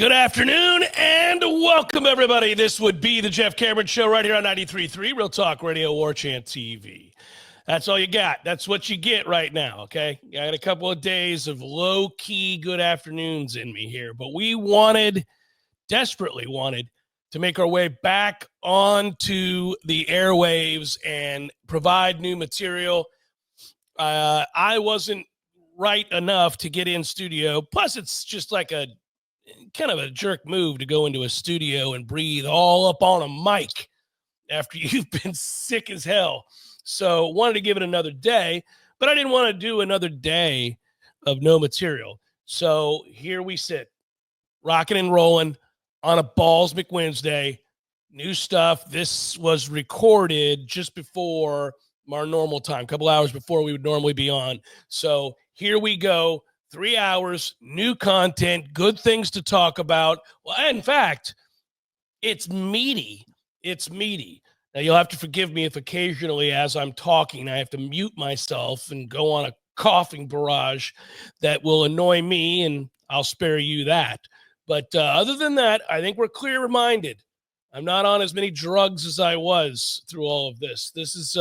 Good afternoon and welcome, everybody. This would be the Jeff Cameron Show right here on 93.3 Real Talk Radio, Warchant TV. That's all you got. That's what you get right now, okay? I got a couple of days of low-key good afternoons in me here, but we desperately wanted to make our way back onto the airwaves and provide new material. I wasn't right enough to get in studio. Plus, it's just like a kind of a jerk move to go into a studio and breathe all up on a mic after you've been sick as hell. So wanted to give it another day, but I didn't want to do another day of no material. So here we sit, rocking and rolling on a Balls McWednesday. New stuff. This was recorded just before our normal time, a couple hours before we would normally be on. So here we go. 3 hours, new content, good things to talk about. Well, in fact, it's meaty. It's meaty. Now, you'll have to forgive me if occasionally as I'm talking, I have to mute myself and go on a coughing barrage that will annoy me, and I'll spare you that. But other than that, I think we're clear-minded. I'm not on as many drugs as I was through all of this. This is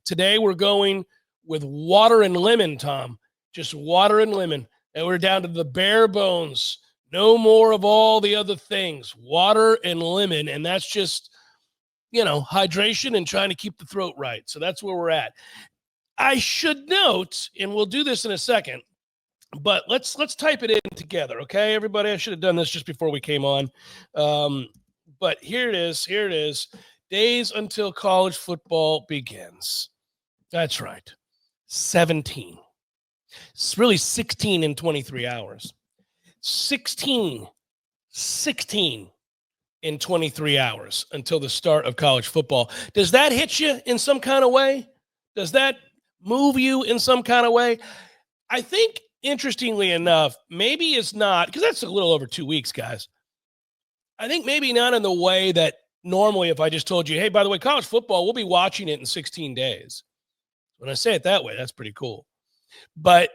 today we're going with water and lemon, Tom. Just water and lemon. And we're down to the bare bones. No more of all the other things. Water and lemon. And that's just, hydration and trying to keep the throat right. So that's where we're at. I should note, and we'll do this in a second, but let's type it in together, okay, everybody? I should have done this just before we came on. But here it is. Here it is. Days until college football begins. That's right. 17. It's really 16 in 23 hours. 16 in 23 hours until the start of college football. Does that hit you in some kind of way? Does that move you in some kind of way? I think, interestingly enough, maybe it's not, because that's a little over 2 weeks, guys. I think maybe not in the way that normally if I just told you, hey, by the way, college football, we'll be watching it in 16 days. When I say it that way, that's pretty cool. But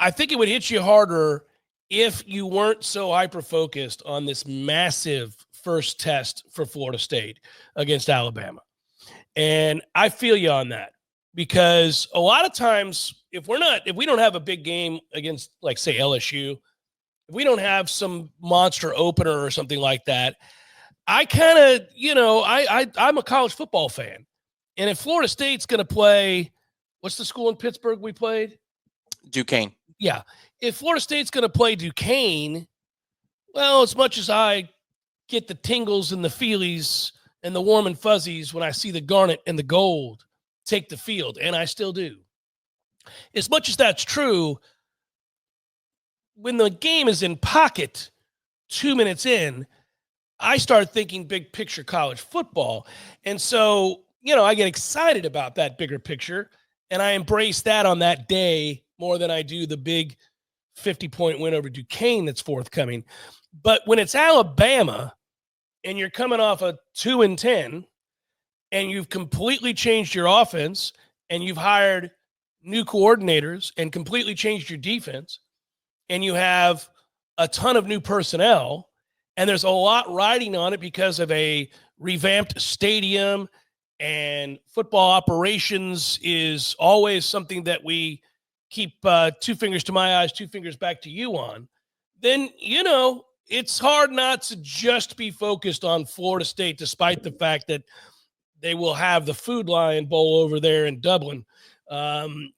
I think it would hit you harder if you weren't so hyper-focused on this massive first test for Florida State against Alabama. And I feel you on that, because a lot of times if we don't have a big game against, like, say, LSU, if we don't have some monster opener or something like that, I kind of, I'm a college football fan. And if Florida State's going to play, what's the school in Pittsburgh we played? Duquesne. Yeah. If Florida State's going to play Duquesne, well, as much as I get the tingles and the feelies and the warm and fuzzies when I see the garnet and the gold take the field, and I still do. As much as that's true, when the game is in pocket 2 minutes in, I start thinking big picture college football. And so, I get excited about that bigger picture, and I embrace that on that day more than I do the big 50-point win over Duquesne that's forthcoming. But when it's Alabama and you're coming off a 2-10 and you've completely changed your offense and you've hired new coordinators and completely changed your defense and you have a ton of new personnel and there's a lot riding on it because of a revamped stadium, and football operations is always something that we keep 2 fingers to my eyes, 2 fingers back to you on, then, it's hard not to just be focused on Florida State, despite the fact that they will have the Food Lion Bowl over there in Dublin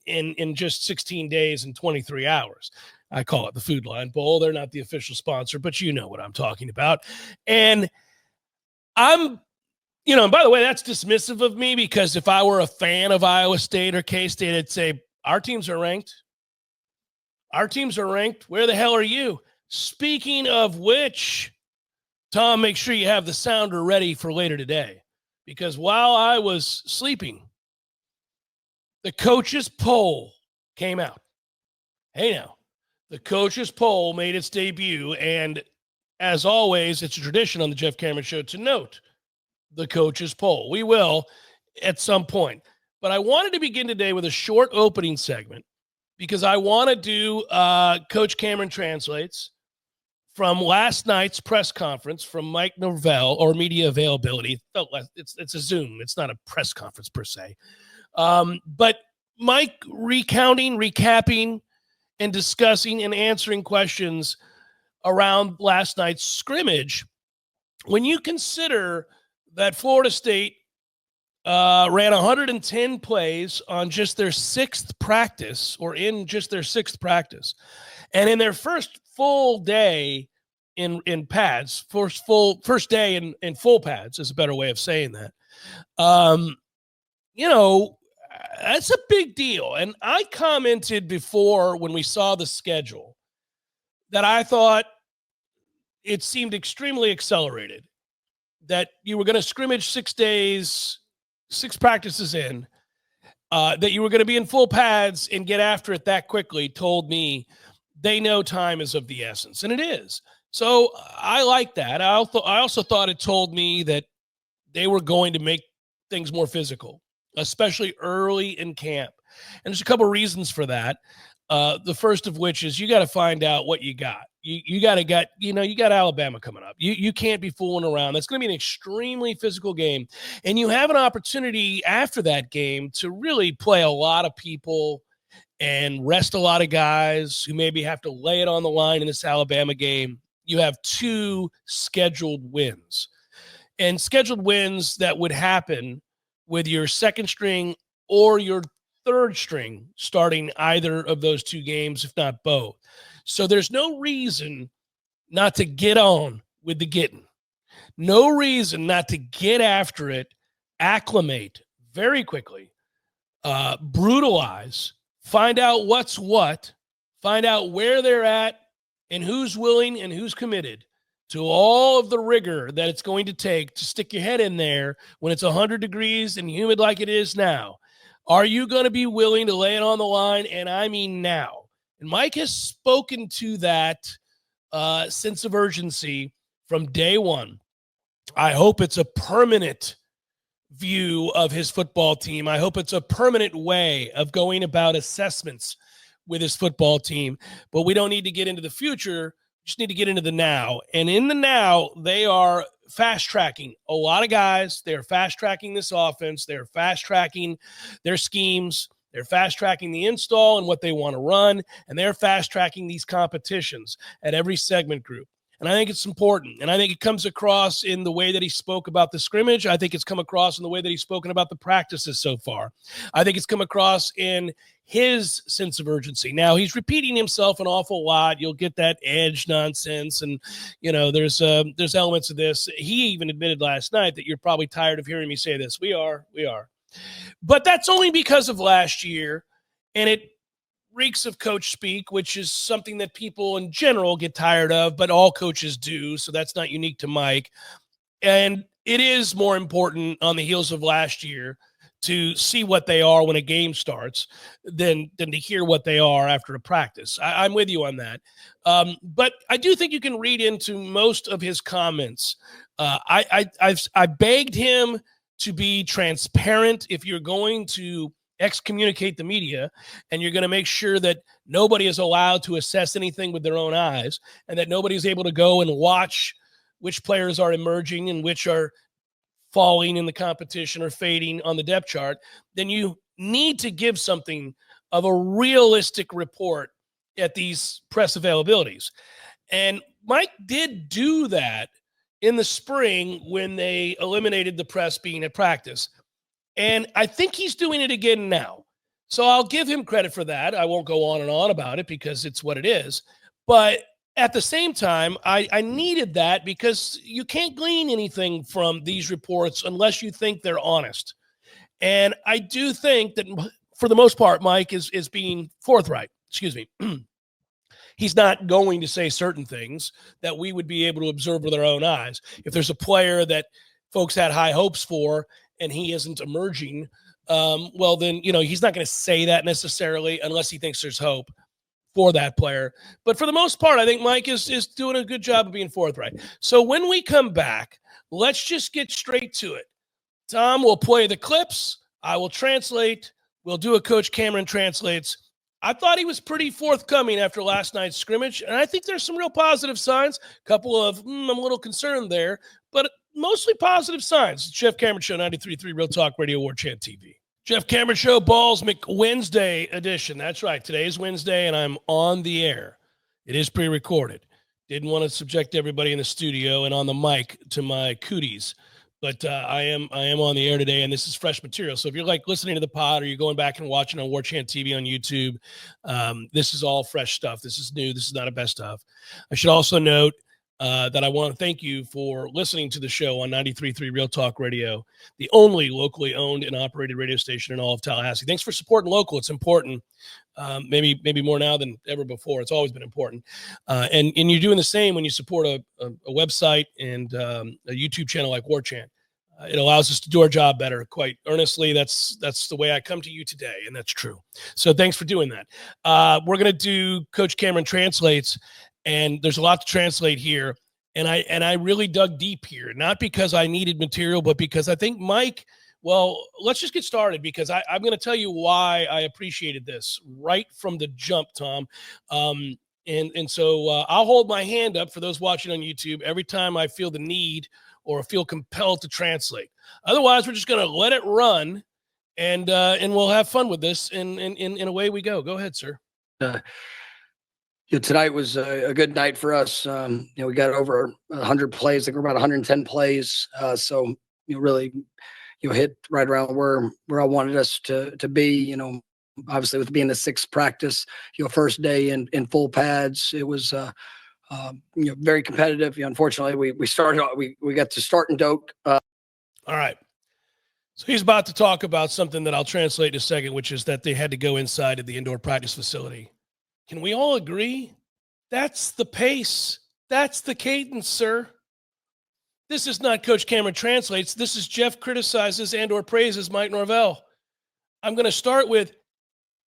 in just 16 days and 23 hours. I call it the Food Lion Bowl. They're not the official sponsor, but you know what I'm talking about. And I'm, and by the way, that's dismissive of me, because if I were a fan of Iowa State or K-State, I'd say, our teams are ranked. Our teams are ranked. Where the hell are you? Speaking of which, Tom, make sure you have the sounder ready for later today, because while I was sleeping, the coaches' poll came out. Hey, now, the coaches' poll made its debut, and as always, it's a tradition on the Jeff Cameron Show to note the coaches' poll. We will at some point. But I wanted to begin today with a short opening segment because I want to do Coach Cameron Translates from last night's press conference from Mike Norvell, or media availability. It's a Zoom. It's not a press conference per se. But Mike recounting, recapping, and discussing and answering questions around last night's scrimmage. When you consider that Florida State ran 110 plays on just their sixth practice, or in just their sixth practice, and in their first full day in pads, first day in full pads is a better way of saying that. That's a big deal. And I commented before when we saw the schedule that I thought it seemed extremely accelerated, that you were going to scrimmage 6 days, 6 practices in, that you were going to be in full pads and get after it that quickly, told me they know time is of the essence. And it is. So I like that. I also thought it told me that they were going to make things more physical, especially early in camp. And there's a couple of reasons for that. The first of which is you got to find out what you got. You got Alabama coming up. You can't be fooling around. That's going to be an extremely physical game. And you have an opportunity after that game to really play a lot of people and rest a lot of guys who maybe have to lay it on the line in this Alabama game. You have 2 scheduled wins. And scheduled wins that would happen with your second string or your third string starting either of those 2 games, if not both. So there's no reason not to get on with the getting. No reason not to get after it, acclimate very quickly, brutalize, find out what's what, find out where they're at and who's willing and who's committed to all of the rigor that it's going to take to stick your head in there when it's 100 degrees and humid like it is now. Are you going to be willing to lay it on the line? And I mean now. And Mike has spoken to that sense of urgency from day one. I hope it's a permanent view of his football team. I hope it's a permanent way of going about assessments with his football team. But we don't need to get into the future. Just need to get into the now. And in the now, they are fast-tracking a lot of guys. They're fast-tracking this offense. They're fast-tracking their schemes. They're fast-tracking the install and what they want to run. And they're fast-tracking these competitions at every segment group. And I think it's important. And I think it comes across in the way that he spoke about the scrimmage. I think it's come across in the way that he's spoken about the practices so far. I think it's come across in his sense of urgency. Now, he's repeating himself an awful lot. You'll get that edge nonsense. And, there's elements of this. He even admitted last night that you're probably tired of hearing me say this. We are. But that's only because of last year. And it reeks of coach speak, which is something that people in general get tired of, but all coaches do. So that's not unique to Mike. And it is more important on the heels of last year to see what they are when a game starts than to hear what they are after a practice. I'm with you on that. But I do think you can read into most of his comments. I begged him to be transparent. If you're going to excommunicate the media and you're going to make sure that nobody is allowed to assess anything with their own eyes and that nobody is able to go and watch which players are emerging and which are falling in the competition or fading on the depth chart, then you need to give something of a realistic report at these press availabilities. And Mike did do that in the spring when they eliminated the press being at practice. And I think he's doing it again now. So I'll give him credit for that. I won't go on and on about it because it's what it is. But at the same time, I needed that because you can't glean anything from these reports unless you think they're honest. And I do think that for the most part, Mike is being forthright. Excuse me. He's not going to say certain things that we would be able to observe with our own eyes. If there's a player that folks had high hopes for and he isn't emerging, well, then, he's not going to say that necessarily unless he thinks there's hope for that player. But for the most part, I think Mike is doing a good job of being forthright. So when we come back, let's just get straight to it. Tom will play the clips. I will translate. We'll do a Coach Cameron Translates. I thought he was pretty forthcoming after last night's scrimmage, and I think there's some real positive signs. A couple of, I'm a little concerned there, but mostly positive signs. Jeff Cameron Show, 93.3 Real Talk Radio, Warchant TV. Jeff Cameron Show, Balls Wednesday edition. That's right. Today is Wednesday, and I'm on the air. It is pre-recorded. Didn't want to subject everybody in the studio and on the mic to my cooties. But I am on the air today, and this is fresh material. So if you're like listening to the pod or you're going back and watching on Warchant TV on YouTube, this is all fresh stuff. This is new. This is not a best of. I should also note that I want to thank you for listening to the show on 93.3 Real Talk Radio, the only locally owned and operated radio station in all of Tallahassee. Thanks for supporting local. It's important. Maybe more now than ever before. It's always been important. And you're doing the same when you support a website and a YouTube channel like Warchant. It allows us to do our job better. Quite earnestly, that's the way I come to you today, and that's true. So thanks for doing that. We're going to do Coach Cameron Translates, and there's a lot to translate here. And I really dug deep here, not because I needed material, but because I think Mike, well, let's just get started, because I'm going to tell you why I appreciated this right from the jump, Tom. So I'll hold my hand up for those watching on YouTube every time I feel the need or feel compelled to translate. Otherwise, we're just going to let it run, and we'll have fun with this, and away we go. Go ahead, sir. Tonight was a good night for us. We got over 100 plays. I think we're about 110 plays. So really, hit right around where I wanted us to be. Obviously with being the sixth practice, first day in full pads, it was very competitive. Unfortunately, we got to start in Doak. All right. So he's about to talk about something that I'll translate in a second, which is that they had to go inside of the indoor practice facility. Can we all agree? That's the pace. That's the cadence, sir. This is not Coach Cameron Translates. This is Jeff criticizes and or praises Mike Norvell. I'm going to start with,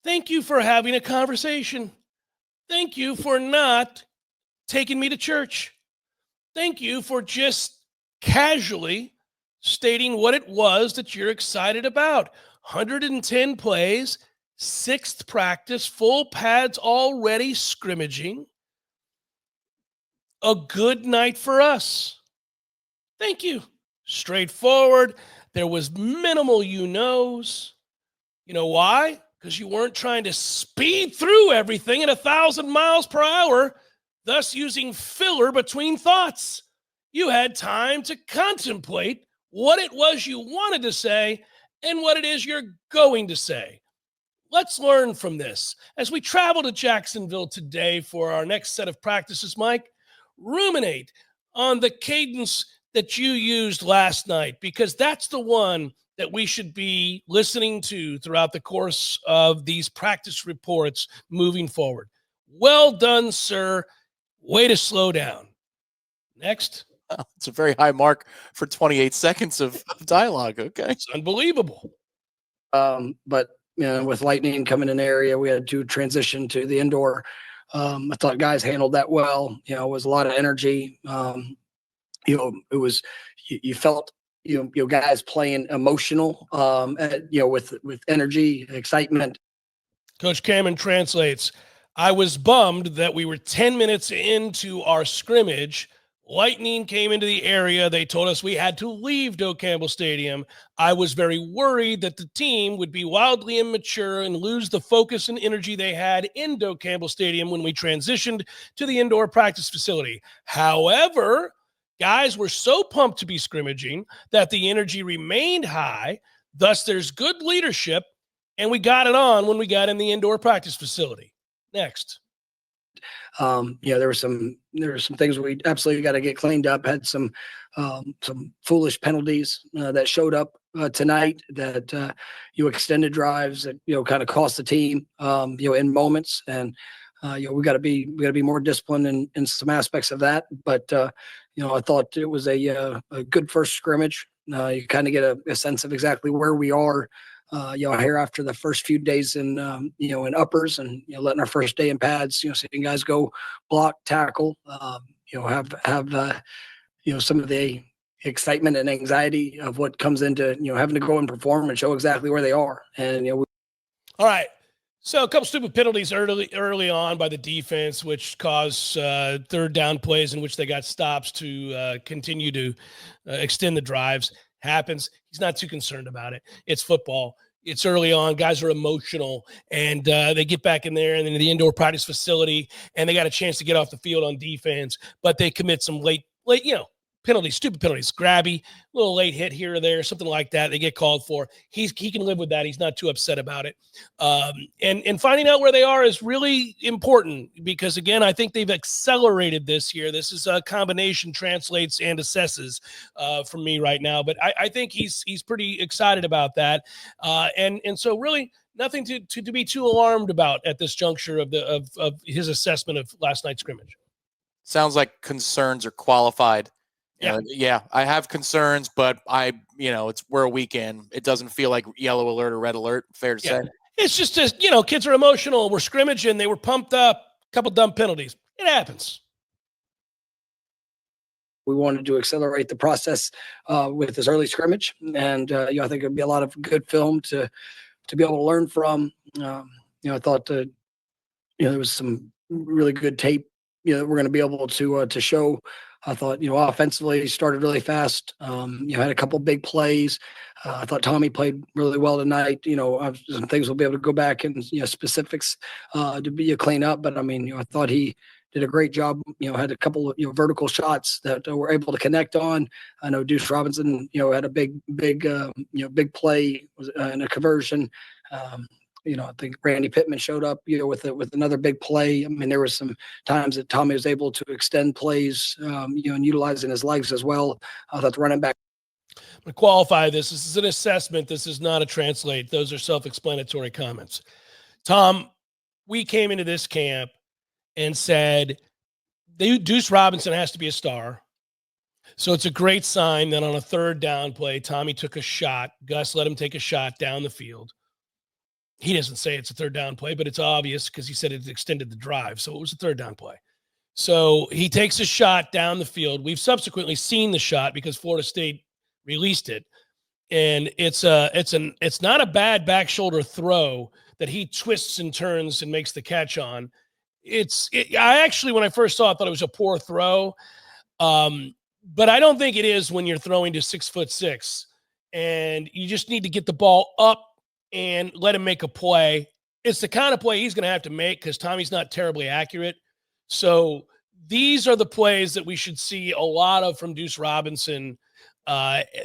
thank you for having a conversation. Thank you for not taking me to church. Thank you for just casually stating what it was that you're excited about. 110 plays, sixth practice, full pads already scrimmaging. A good night for us. Thank you. Straightforward. There was minimal you-knows. You know why? Because you weren't trying to speed through everything at 1,000 miles per hour, thus using filler between thoughts. You had time to contemplate what it was you wanted to say and what it is you're going to say. Let's learn from this. As we travel to Jacksonville today for our next set of practices, Mike, ruminate on the cadence that you used last night, because that's the one that we should be listening to throughout the course of these practice reports moving forward. Well done, sir. Way to slow down. Next. It's a very high mark for 28 seconds of dialogue. Okay. It's unbelievable. But with lightning coming in the area, we had to transition to the indoor. I thought guys handled that well. It was a lot of energy. It was, you felt, guys playing emotional, with energy, excitement. Coach Cameron Translates. I was bummed that we were 10 minutes into our scrimmage. Lightning came into the area. They told us we had to leave Doak Campbell Stadium. I was very worried that the team would be wildly immature and lose the focus and energy they had in Doak Campbell Stadium when we transitioned to the indoor practice facility. However, guys were so pumped to be scrimmaging that the energy remained high. Thus, there's good leadership, and we got it on when we got in the indoor practice facility. Next. There were some things we absolutely got to get cleaned up. Had some foolish penalties that showed up tonight that extended drives that kind of cost the team in moments, and we got to be more disciplined in some aspects of that. But I thought it was a good first scrimmage. You kind of get a sense of exactly where we are. Here after the first few days in uppers and, letting our first day in pads, seeing guys go block, tackle, have some of the excitement and anxiety of what comes into, having to go and perform and show exactly where they are. And, all right. So a couple stupid penalties early on by the defense, which caused third down plays in which they got stops to continue to extend the drives. Happens. He's not too concerned about it. It's football. It's early on. Guys are emotional, and they get back in there and in the indoor practice facility, and they got a chance to get off the field on defense, but they commit some late, penalties, stupid penalties, grabby, little late hit here or there, something like that. They get called for. He can live with that. He's not too upset about it. And finding out where they are is really important because, again, I think they've accelerated this year. This is a combination translates and assesses from me right now. But I think he's pretty excited about that. And so really nothing to be too alarmed about at this juncture of his assessment of last night's scrimmage. Sounds like concerns are qualified. Yeah. I have concerns, but we're a weekend. It doesn't feel like yellow alert or red alert. Fair to say. It's just, kids are emotional. We're scrimmaging. They were pumped up. A couple dumb penalties. It happens. We wanted to accelerate the process with this early scrimmage. And, I think it'd be a lot of good film to be able to learn from. I thought there was some really good tape, that we're going to be able to show. I thought, offensively he started really fast. Had a couple big plays. I thought Tommy played really well tonight. Some things we'll be able to go back and, specifics to be a clean up. But I thought he did a great job. Had a couple of, vertical shots that we're able to connect on. I know Deuce Robinson, had a big play and a conversion. I think Randy Pittman showed up, with another big play. There were some times that Tommy was able to extend plays, and utilizing his legs as well. I thought the running back. I'm going to qualify this. This is an assessment. This is not a translate. Those are self-explanatory comments. Tom, we came into this camp and said, Deuce Robinson has to be a star. So it's a great sign that on a third down play, Tommy took a shot. Gus let him take a shot down the field. He doesn't say it's a third down play, but it's obvious because he said it extended the drive. So it was a third down play. So he takes a shot down the field. We've subsequently seen the shot because Florida State released it. And it's not a bad back shoulder throw that he twists and turns and makes the catch on. I actually, when I first saw it, thought it was a poor throw. But I don't think it is when you're throwing to 6'6", and you just need to get the ball up and let him make a play. It's the kind of play he's going to have to make because Tommy's not terribly accurate. So these are the plays that we should see a lot of from Deuce Robinson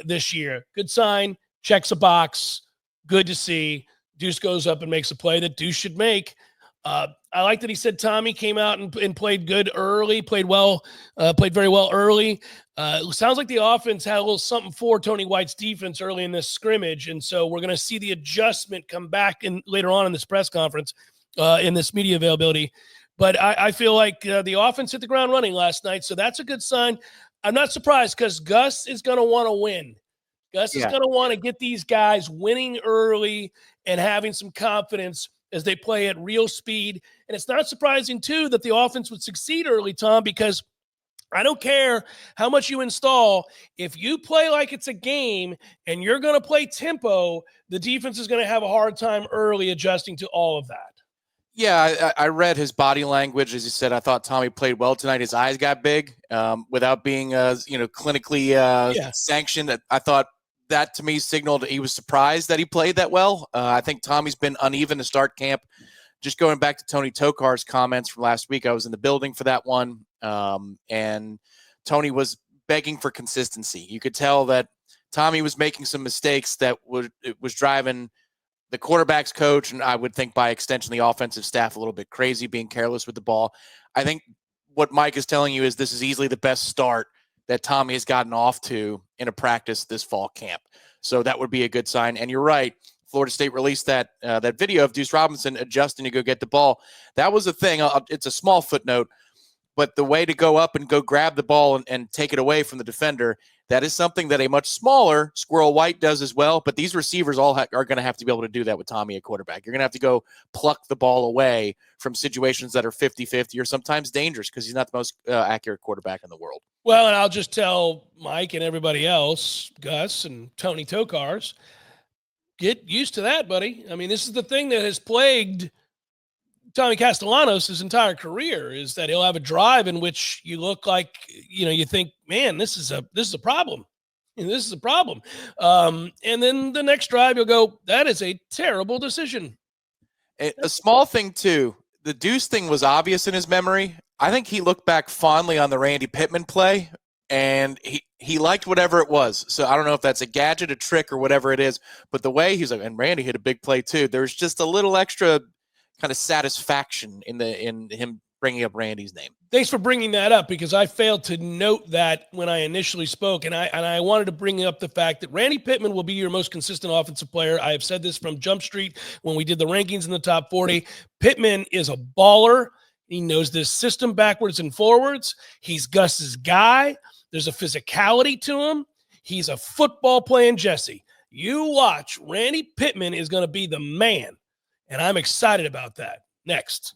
this year. Good sign, checks a box, good to see. Deuce goes up and makes a play that Deuce should make. I like that he said Tommy came out and played good early, played very well early. Sounds like the offense had a little something for Tony White's defense early in this scrimmage, and so we're going to see the adjustment come back later on in this press conference, in this media availability. But I feel like the offense hit the ground running last night, so that's a good sign. I'm not surprised because Gus is going to want to win. Gus is going to want to get these guys winning early and having some confidence as they play at real speed. And it's not surprising, too, that the offense would succeed early, Tom, because I don't care how much you install. If you play like it's a game and you're going to play tempo, the defense is going to have a hard time early adjusting to all of that. Yeah, I read his body language. As you said, I thought Tommy played well tonight. His eyes got big without being, clinically sanctioned. I thought that to me signaled he was surprised that he played that well. I think Tommy's been uneven to start camp. Just going back to Tony Tokar's comments from last week, I was in the building for that one, and Tony was begging for consistency. You could tell that Tommy was making some mistakes that was driving the quarterback's coach, and I would think by extension the offensive staff, a little bit crazy, being careless with the ball. I think what Mike is telling you is this is easily the best start that Tommy has gotten off to in a practice this fall camp. So that would be a good sign. And you're right. Florida State released that video of Deuce Robinson adjusting to go get the ball. That was a thing. It's a small footnote, but the way to go up and go grab the ball and take it away from the defender, that is something that a much smaller Squirrel White does as well. But these receivers all are going to have to be able to do that with Tommy at quarterback. You're going to have to go pluck the ball away from situations that are 50-50 or sometimes dangerous because he's not the most accurate quarterback in the world. Well, and I'll just tell Mike and everybody else, Gus and Tony Tokars, get used to that, buddy. I mean, this is the thing that has plagued Tommy Castellanos his entire career is that he'll have a drive in which you look like, you think, man, this is a problem. This is a problem. And then the next drive, you'll go, that is a terrible decision. A small thing, too. The Deuce thing was obvious in his memory. I think he looked back fondly on the Randy Pittman play, and he liked whatever it was. So I don't know if that's a gadget, a trick, or whatever it is. But the way he's like, and Randy hit a big play, too. There's just a little extra kind of satisfaction in him bringing up Randy's name. Thanks for bringing that up, because I failed to note that when I initially spoke, and I wanted to bring up the fact that Randy Pittman will be your most consistent offensive player. I have said this from Jump Street when we did the rankings in the top 40. Pittman is a baller. He knows this system backwards and forwards. He's Gus's guy. There's a physicality to him. He's a football playing Jesse. You watch, Randy Pittman is going to be the man, and I'm excited about that. Next.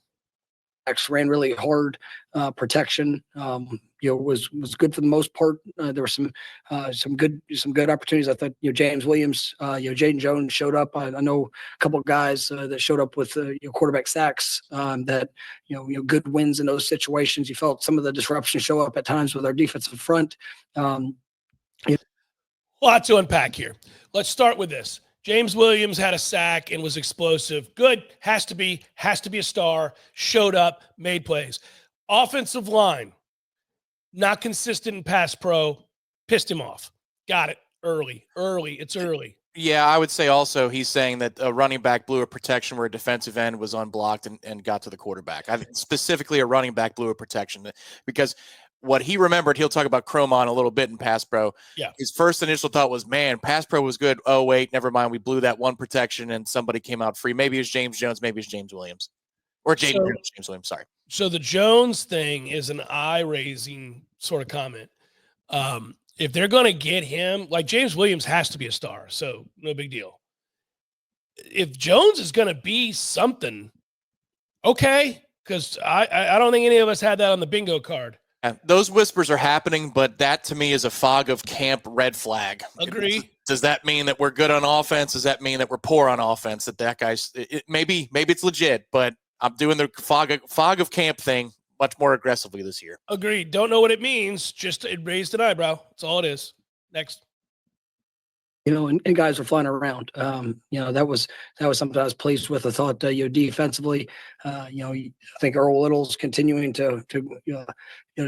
Ran really hard. Protection, was good for the most part. There were some good opportunities. I thought, James Williams, Jaden Jones showed up. I know a couple of guys that showed up with quarterback sacks. That good wins in those situations. You felt some of the disruption show up at times with our defensive front. A lot to unpack here. Let's start with this. James Williams had a sack and was explosive. Good. Has to be a star. Showed up, made plays. Offensive line, not consistent in pass pro, pissed him off. Got it early. It's early. Yeah, I would say also he's saying that a running back blew a protection where a defensive end was unblocked and got to the quarterback. I think specifically a running back blew a protection because what he remembered, he'll talk about Cromon a little bit in pass pro. Yeah. His first initial thought was, man, pass pro was good. Oh, wait, never mind. We blew that one protection and somebody came out free. Maybe it's James Jones. Maybe it's James Williams. Or James Williams, sorry. So the Jones thing is an eye-raising sort of comment. If they're going to get him, like James Williams has to be a star, so no big deal. If Jones is going to be something, okay, because I don't think any of us had that on the bingo card. Those whispers are happening, but that to me is a fog of camp red flag. Agree. Does that mean that we're good on offense? Does that mean that we're poor on offense? That guy's maybe it's legit, but I'm doing the fog of camp thing much more aggressively this year. Agreed. Don't know what it means. Just it raised an eyebrow. That's all it is. Next. And guys were flying around. That was something I was pleased with. I thought, defensively, I think Earl Little's continuing to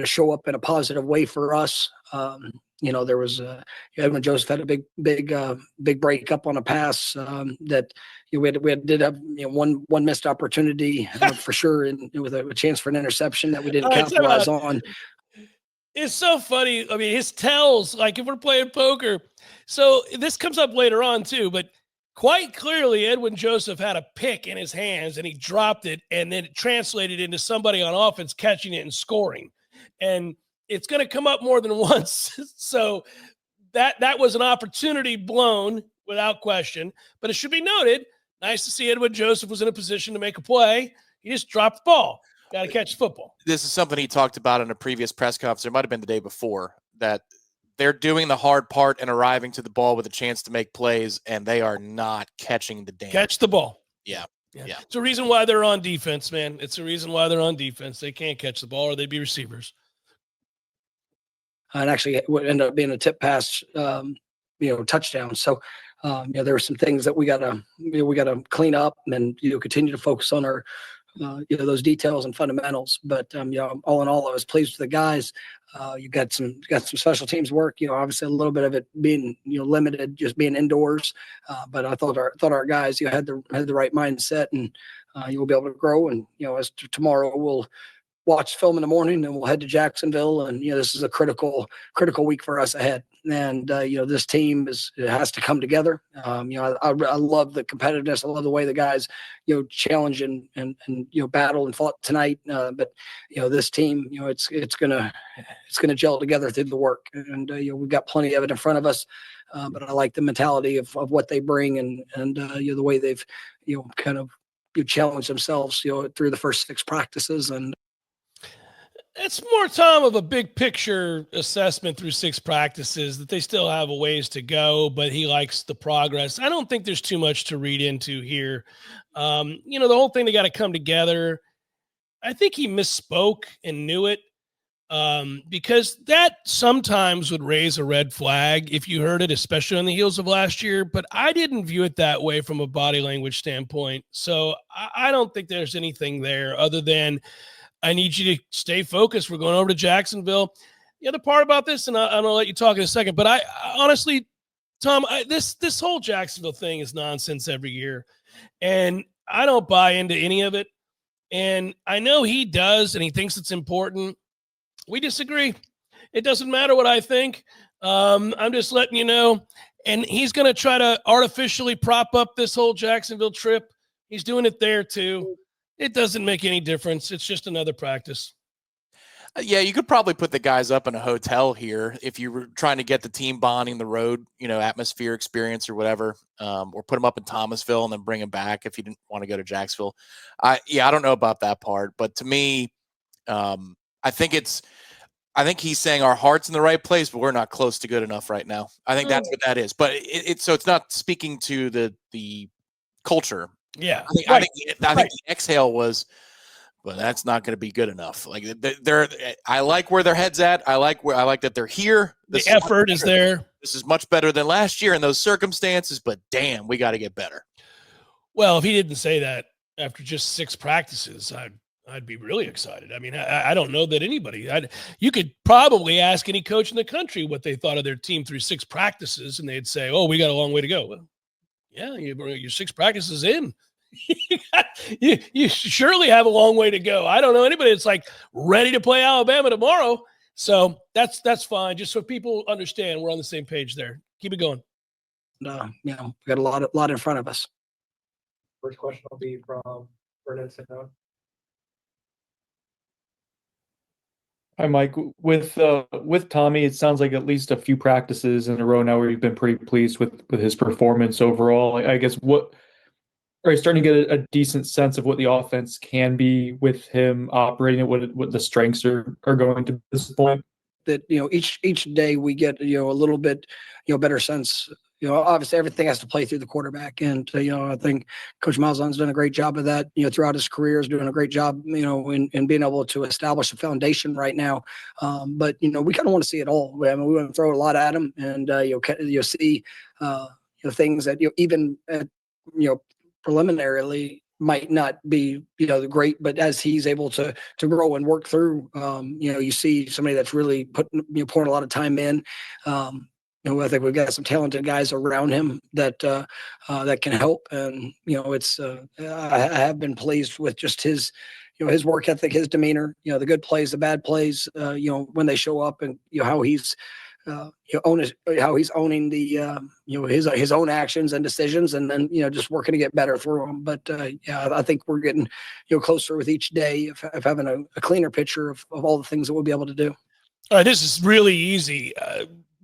show up in a positive way for us. There was Edwin Joseph had a big break up on a pass that we did have one missed opportunity for sure, and with a chance for an interception that we didn't capitalize on. It's so funny. I mean, his tells, like if we're playing poker. So this comes up later on too, but quite clearly Edwin Joseph had a pick in his hands and he dropped it, and then it translated into somebody on offense catching it and scoring. And it's going to come up more than once. So that was an opportunity blown without question, but it should be noted, nice to see Edwin Joseph was in a position to make a play. He just dropped the ball. Got to catch the football. This is something he talked about in a previous press conference. It might have been the day before, that they're doing the hard part and arriving to the ball with a chance to make plays, and they are not catching the damn. Catch the ball. Yeah. It's a reason why they're on defense, man. It's a reason why they're on defense. They can't catch the ball or they'd be receivers. And actually it would end up being a tip pass, touchdown. So, there were some things that we gotta clean up and, continue to focus on our, those details and fundamentals. But, all in all, I was pleased with the guys. You got some special teams work, obviously a little bit of it being, limited, just being indoors. But I thought our guys, had the right mindset, and you'll be able to grow. And, as tomorrow we'll watch film in the morning and we'll head to Jacksonville. And, this is a critical week for us ahead. And, this team has to come together. I love the competitiveness. I love the way the guys, challenge and battle and fought tonight. But, this team, it's going to gel together through the work. And, we've got plenty of it in front of us. But I like the mentality of what they bring and the way they've, challenged themselves, through the first 6 practices. And It's more, Tom, of a big picture assessment through 6 practices that they still have a ways to go, but he likes the progress. I don't think there's too much to read into here. The whole thing, they got to come together. I think he misspoke and knew it, because that sometimes would raise a red flag if you heard it, especially on the heels of last year. But I didn't view it that way from a body language standpoint. So I don't think there's anything there other than I need you to stay focused. We're going over to Jacksonville. The other part about this, and I'm going to let you talk in a second, but I honestly, Tom, this whole Jacksonville thing is nonsense every year, and I don't buy into any of it. And I know he does, and he thinks it's important. We disagree. It doesn't matter what I think. I'm just letting you know. And he's going to try to artificially prop up this whole Jacksonville trip. He's doing it there too. It doesn't make any difference. It's just another practice. Yeah, you could probably put the guys up in a hotel here if you were trying to get the team bonding, the road, atmosphere experience or whatever, or put them up in Thomasville and then bring them back if you didn't want to go to Jacksonville. I don't know about that part, but to me, I think he's saying our heart's in the right place, but we're not close to good enough right now. I think that's what that is. But it's not speaking to the culture. Yeah, I think the exhale was, but that's not going to be good enough. Like I like where their head's at. I like that they're here. The effort is there. This is much better than last year in those circumstances, but damn, we got to get better. Well, if he didn't say that after just 6 practices, I'd be really excited. I mean, I don't know that anybody. You could probably ask any coach in the country what they thought of their team through 6 practices, and they'd say, "Oh, we got a long way to go." Well, yeah, you're 6 practices in. you surely have a long way to go. I don't know anybody that's like ready to play Alabama tomorrow. So that's fine. Just so people understand, we're on the same page there. Keep it going. We got a lot in front of us. First question will be from Bernard Simone. Hi, Mike. With Tommy, it sounds like at least a few practices in a row now where you've been pretty pleased with his performance overall. I guess are you starting to get a decent sense of what the offense can be with him operating at what the strengths are going to be at this point? That each day we get a little bit better sense. Obviously everything has to play through the quarterback, and I think Coach Malzahn's done a great job of that. Throughout his career, is doing a great job. In being able to establish a foundation right now. But we kind of want to see it all. I mean, we want to throw a lot at him, and you'll see things that even at, preliminarily might not be great, but as he's able to grow and work through, you see somebody that's really pouring a lot of time in. I think we've got some talented guys around him that can help, and I have been pleased with just his his work ethic, his demeanor, the good plays, the bad plays, when they show up, and how he's how he's owning the his own actions and decisions, and then just working to get better through them. But I think we're getting closer with each day of having a cleaner picture of all the things that we'll be able to do. All right, this is really easy.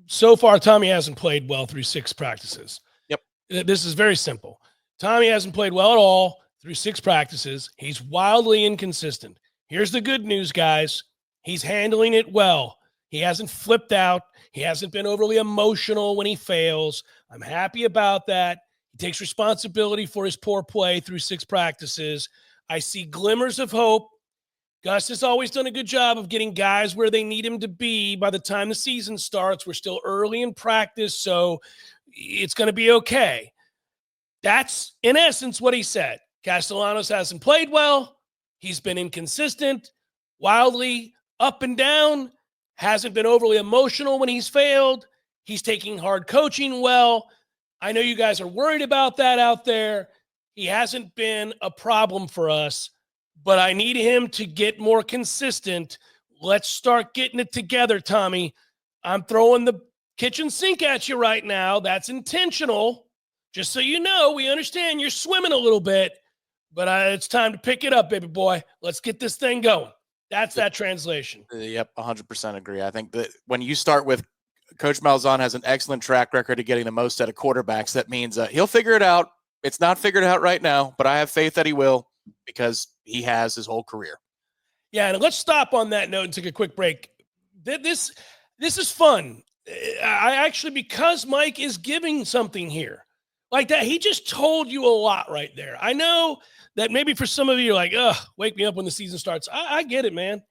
So far, Tommy hasn't played well through 6 practices. Yep. This is very simple. Tommy hasn't played well at all through 6 practices. He's wildly inconsistent. Here's the good news, guys. He's handling it well. He hasn't flipped out. He hasn't been overly emotional when he fails. I'm happy about that. He takes responsibility for his poor play through 6 practices. I see glimmers of hope. Gus has always done a good job of getting guys where they need him to be by the time the season starts. We're still early in practice, so it's going to be okay. That's, in essence, what he said. Castellanos hasn't played well. He's been inconsistent, wildly up and down, hasn't been overly emotional when he's failed. He's taking hard coaching well. I know you guys are worried about that out there. He hasn't been a problem for us, but I need him to get more consistent. Let's start getting it together, Tommy. I'm throwing the kitchen sink at you right now. That's intentional. Just so you know, we understand you're swimming a little bit, but it's time to pick it up, baby boy. Let's get this thing going. That's that translation. Yep, 100% agree. I think that when you start with Coach Malzahn has an excellent track record of getting the most out of quarterbacks, that means he'll figure it out. It's not figured out right now, but I have faith that he will, because he has his whole career. Yeah, and let's stop on that note and take a quick break. This is fun. I actually, because Mike is giving something here like that, he just told you a lot right there. I know that maybe for some of you, you're like, ugh, wake me up when the season starts. I get it, man.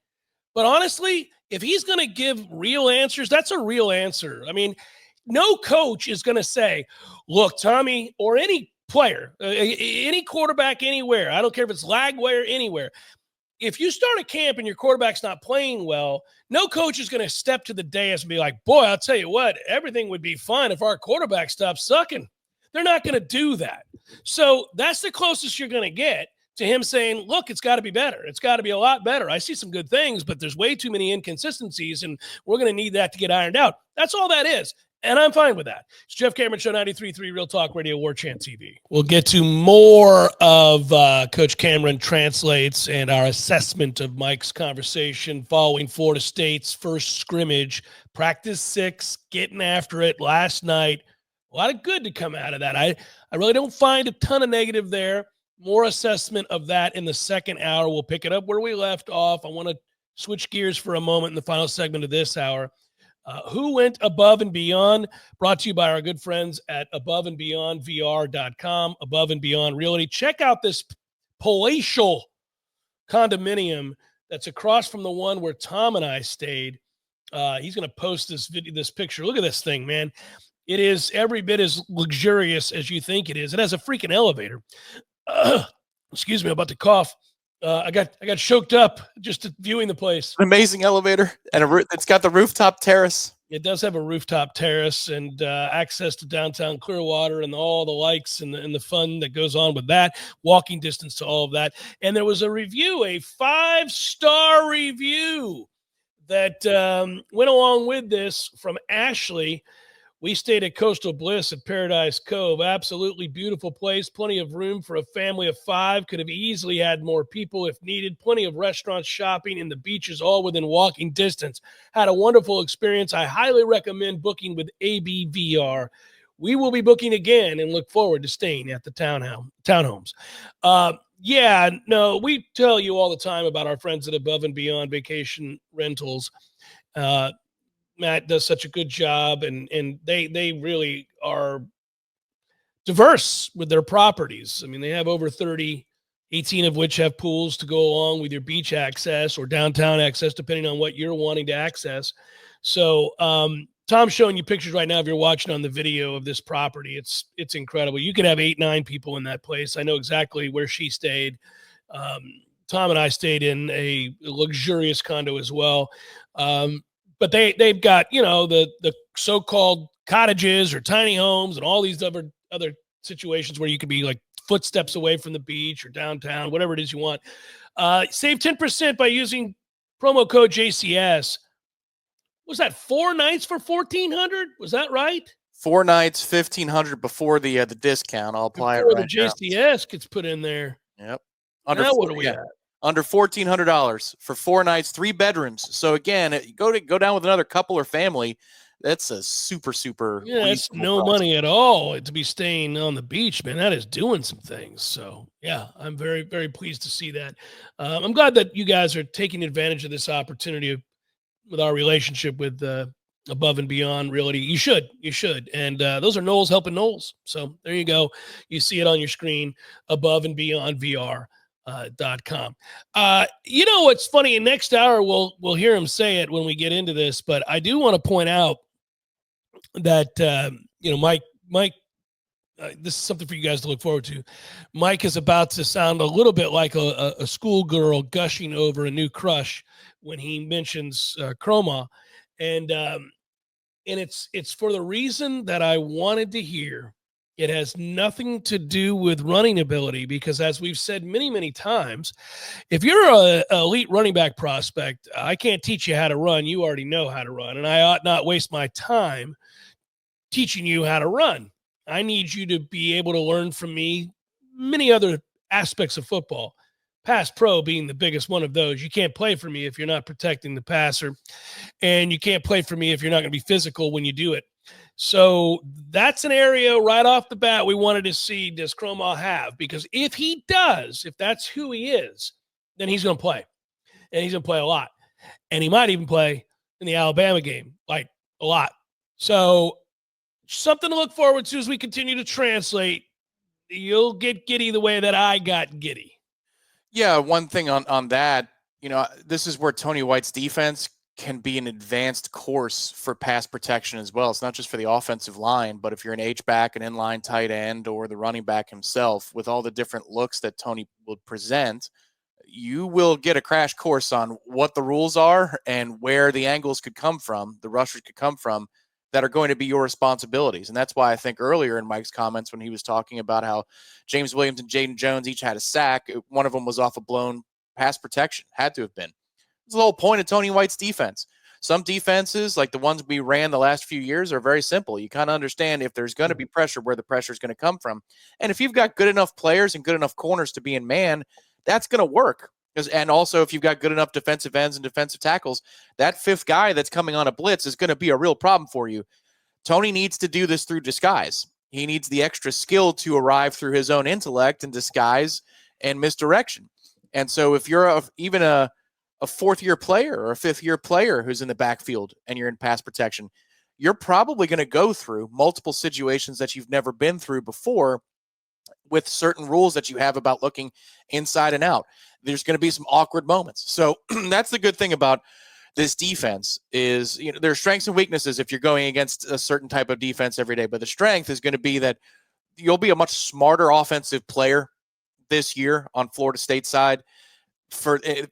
But honestly, if he's going to give real answers, that's a real answer. I mean, no coach is going to say, look, Tommy, or any player, any quarterback anywhere, I don't care if it's Lagway or anywhere, if you start a camp and your quarterback's not playing well, no coach is going to step to the dais and be like, boy, I'll tell you what, everything would be fine if our quarterback stopped sucking. They're not going to do that. So that's the closest you're going to get to him saying, look, it's got to be better. It's got to be a lot better. I see some good things, but there's way too many inconsistencies, and we're going to need that to get ironed out. That's all that is. And I'm fine with that. It's Jeff Cameron Show, 93.3 Real Talk Radio, Warchant TV. We'll get to more of Coach Cameron Translates and our assessment of Mike's conversation following Florida State's first scrimmage. Practice 6, getting after it last night. A lot of good to come out of that. I really don't find a ton of negative there. More assessment of that in the second hour. We'll pick it up where we left off. I want to switch gears for a moment in the final segment of this hour. Who went above and beyond? Brought to you by our good friends at aboveandbeyondvr.com, Above and Beyond Realty. Check out this palatial condominium that's across from the one where Tom and I stayed. He's going to post this picture. Look at this thing, man. It is every bit as luxurious as you think it is. It has a freaking elevator. Excuse me, I'm about to cough. I got choked up just viewing the place. An amazing elevator, and it's got the rooftop terrace. It does have a rooftop terrace and access to downtown Clearwater and all the likes and the fun that goes on with that, walking distance to all of that. And there was a review, a 5-star review that went along with this from Ashley. We stayed at Coastal Bliss at Paradise Cove. Absolutely beautiful place. Plenty of room for a family of 5. Could have easily had more people if needed. Plenty of restaurants, shopping, and the beaches all within walking distance. Had a wonderful experience. I highly recommend booking with ABVR. We will be booking again and look forward to staying at the townhomes. Yeah, no, we tell you all the time about our friends at Above and Beyond Vacation Rentals. Matt does such a good job, and they really are diverse with their properties. I mean, they have over 30, 18 of which have pools to go along with your beach access or downtown access, depending on what you're wanting to access. So Tom's showing you pictures right now if you're watching on the video of this property. It's incredible. You could have 8, 9 people in that place. I know exactly where she stayed. Tom and I stayed in a luxurious condo as well. But they've got, the so-called cottages or tiny homes and all these other situations where you could be like footsteps away from the beach or downtown, whatever it is you want. Save 10% by using promo code JCS. Was that 4 nights for $1,400? Was that right? 4 nights, $1,500 before the discount. I'll apply before it right now. the JCS gets put in there. Yep. Now what are we at? Under $1,400 for 4 nights, 3 bedrooms. So again, go down with another couple or family. That's a super. Yeah, it's no money at all to be staying on the beach, man. That is doing some things. So yeah, I'm very, very pleased to see that. I'm glad that you guys are taking advantage of this opportunity with our relationship with Above and Beyond Realty. You should. And those are Noles helping Noles. So there you go. You see it on your screen, Above and Beyond VR. .com. What's funny? In next hour, we'll hear him say it when we get into this, but I do want to point out that, Mike, this is something for you guys to look forward to. Mike is about to sound a little bit like a schoolgirl gushing over a new crush when he mentions Chroma. And it's for the reason that I wanted to hear. It has nothing to do with running ability because, as we've said many, many times, if you're an elite running back prospect, I can't teach you how to run. You already know how to run, and I ought not waste my time teaching you how to run. I need you to be able to learn from me many other aspects of football, pass pro being the biggest one of those. You can't play for me if you're not protecting the passer, and you can't play for me if you're not going to be physical when you do it. So that's an area right off the bat we wanted to see, does Chroma have? Because if he does, if that's who he is, then he's going to play. and he's going to play a lot. And he might even play in the Alabama game, like a lot. So something to look forward to as we continue to translate. You'll get giddy the way that I got giddy. Yeah, one thing on that, this is where Tony White's defense can be an advanced course for pass protection as well. It's not just for the offensive line, but if you're an H-back, an inline tight end, or the running back himself, with all the different looks that Tony will present, you will get a crash course on what the rules are and where the angles could come from, the rushers could come from, that are going to be your responsibilities. And that's why I think earlier in Mike's comments when he was talking about how James Williams and Jaden Jones each had a sack, one of them was off a blown pass protection, had to have been. It's the whole point of Tony White's defense. Some defenses, like the ones we ran the last few years, are very simple. You kind of understand if there's going to be pressure, where the pressure is going to come from. And if you've got good enough players and good enough corners to be in man, that's going to work. And also, if you've got good enough defensive ends and defensive tackles, that fifth guy that's coming on a blitz is going to be a real problem for you. Tony needs to do this through disguise. He needs the extra skill to arrive through his own intellect and disguise and misdirection. And so if you're even a fourth-year player or a fifth-year player who's in the backfield and you're in pass protection, you're probably going to go through multiple situations that you've never been through before with certain rules that you have about looking inside and out. There's going to be some awkward moments. So that's the good thing about this defense is, there are strengths and weaknesses if you're going against a certain type of defense every day. But the strength is going to be that you'll be a much smarter offensive player this year on Florida State side.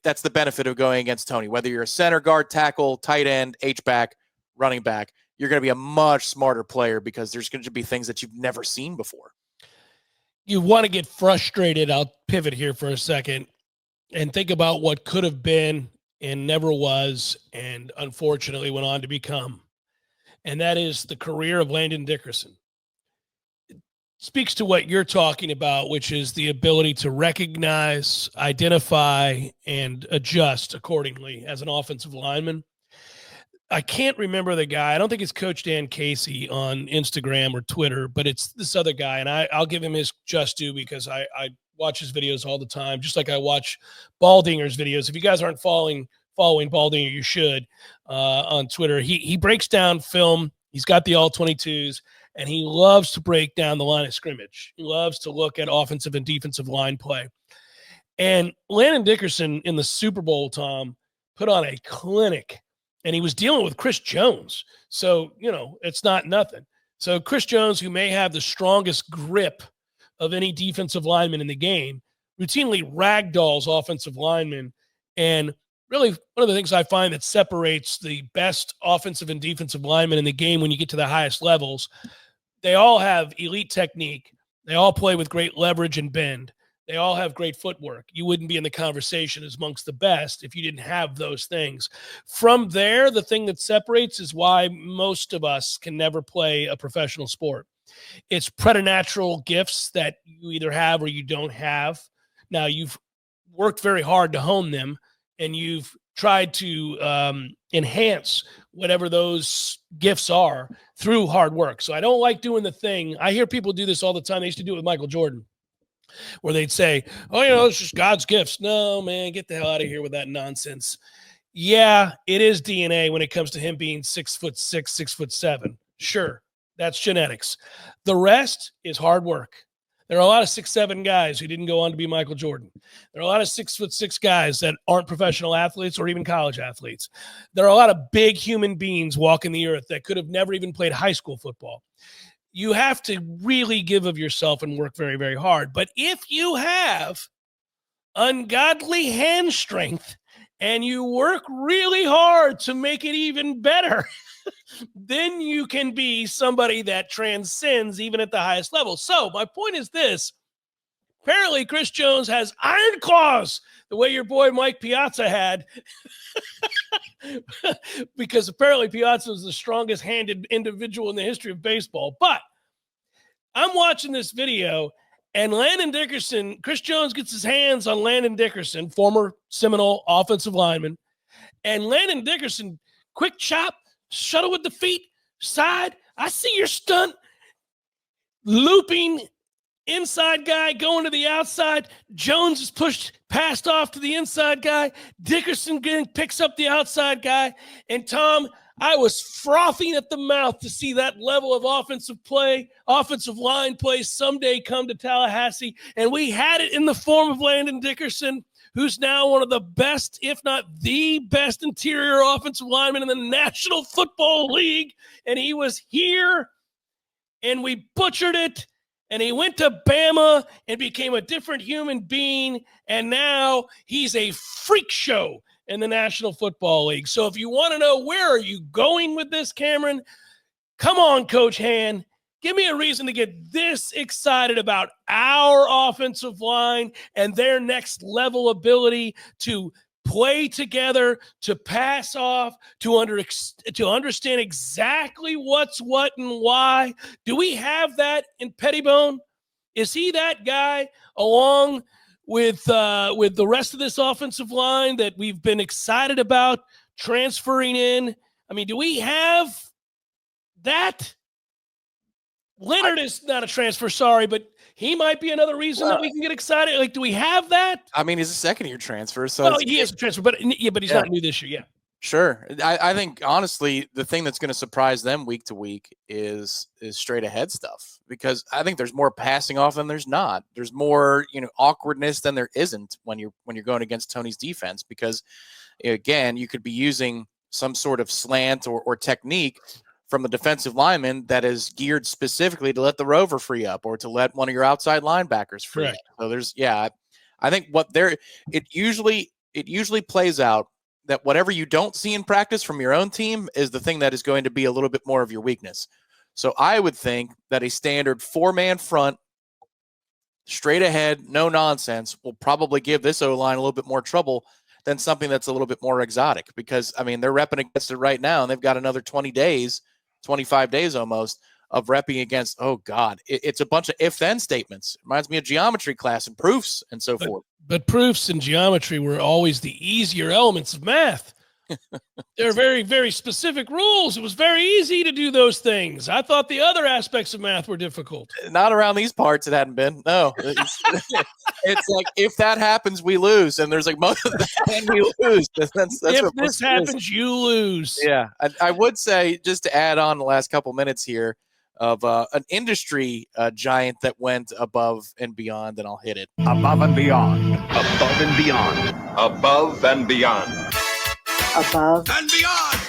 That's the benefit of going against Tony. Whether you're a center, guard, tackle, tight end, H-back, running back, you're going to be a much smarter player because there's going to be things that you've never seen before. You want to get frustrated. I'll pivot here for a second and think about what could have been and never was, and unfortunately went on to become. And that is the career of Landon Dickerson. It speaks to what you're talking about, which is the ability to recognize, identify, and adjust accordingly as an offensive lineman. I can't remember the guy. I don't think it's Coach Dan Casey on Instagram or Twitter, but it's this other guy. And I'll give him his just due because I watch his videos all the time, just like I watch Baldinger's videos. If you guys aren't following Baldinger, you should on Twitter. He breaks down film. He's got the all 22s, and he loves to break down the line of scrimmage. He loves to look at offensive and defensive line play. And Landon Dickerson in the Super Bowl, Tom, put on a clinic, and he was dealing with Chris Jones. So, it's not nothing. So Chris Jones, who may have the strongest grip of any defensive lineman in the game, routinely ragdolls offensive linemen. And really, one of the things I find that separates the best offensive and defensive linemen in the game when you get to the highest levels, they all have elite technique. They all play with great leverage and bend. They all have great footwork. You wouldn't be in the conversation as amongst the best if you didn't have those things. From there, the thing that separates is why most of us can never play a professional sport. It's preternatural gifts that you either have or you don't have. Now, you've worked very hard to hone them, and you've tried to enhance whatever those gifts are through hard work. So I don't like doing the thing. I hear people do this all the time. They used to do it with Michael Jordan, where they'd say, oh, it's just God's gifts. No, man, get the hell out of here with that nonsense. Yeah, it is DNA when it comes to him being 6'6", 6'7". Sure. That's genetics. The rest is hard work. There are a lot of 6'7" guys who didn't go on to be Michael Jordan. There are a lot of 6'6" guys that aren't professional athletes or even college athletes. There are a lot of big human beings walking the earth that could have never even played high school football. You have to really give of yourself and work very, very hard. But if you have ungodly hand strength and you work really hard to make it even better, then you can be somebody that transcends even at the highest level. So my point is this. Apparently, Chris Jones has iron claws the way your boy Mike Piazza had, because apparently Piazza is the strongest handed individual in the history of baseball. But I'm watching this video, and Landon Dickerson, Chris Jones gets his hands on Landon Dickerson, former Seminole offensive lineman, and Landon Dickerson, quick chop, shuttle with the feet, side. I see your stunt, looping inside guy going to the outside. Jones is passed off to the inside guy. Dickerson picks up the outside guy. And Tom, I was frothing at the mouth to see that level of offensive line play someday come to Tallahassee. And we had it in the form of Landon Dickerson, who's now one of the best, if not the best, interior offensive lineman in the National Football League. And he was here, and we butchered it. And he went to Bama and became a different human being. And now he's a freak show in the National Football League. So if you want to know where are you going with this, Cameron, come on, Coach Han. Give me a reason to get this excited about our offensive line and their next level ability to play together, to pass off, to understand exactly what's what and why. Do we have that in Pettibone? Is he that guy along with the rest of this offensive line that we've been excited about transferring in? I mean, do we have that? Leonard is not a transfer, sorry, but he might be another reason that we can get excited. Like, do we have that? I mean, he's a second-year transfer, so well, he is a transfer, but he's not new this year. Yeah, sure. I think honestly, the thing that's going to surprise them week to week is straight ahead stuff, because I think there's more passing off than there's not. There's more awkwardness than there isn't when you're going against Tony's defense, because again, you could be using some sort of slant or technique from the defensive lineman that is geared specifically to let the rover free up or to let one of your outside linebackers free up. So I think it usually plays out that whatever you don't see in practice from your own team is the thing that is going to be a little bit more of your weakness. So I would think that a standard 4-man front, straight ahead, no nonsense, will probably give this O-line a little bit more trouble than something that's a little bit more exotic, because I mean, they're repping against it right now, and they've got another 25 days almost of repping against, oh God, it's a bunch of if-then statements. It reminds me of geometry class and proofs and so forth. But proofs and geometry were always the easier elements of math. They're very, very specific rules. It was very easy to do those things. I thought the other aspects of math were difficult. Not around these parts, it hadn't been. No. It's like, if that happens, we lose. And there's like, most of the time we lose. That's if what this happens, you lose. Yeah. I would say, just to add on the last couple minutes here, of an industry giant that went above and beyond, and I'll hit it. Above and beyond. Above and beyond. Above and beyond. Above and beyond.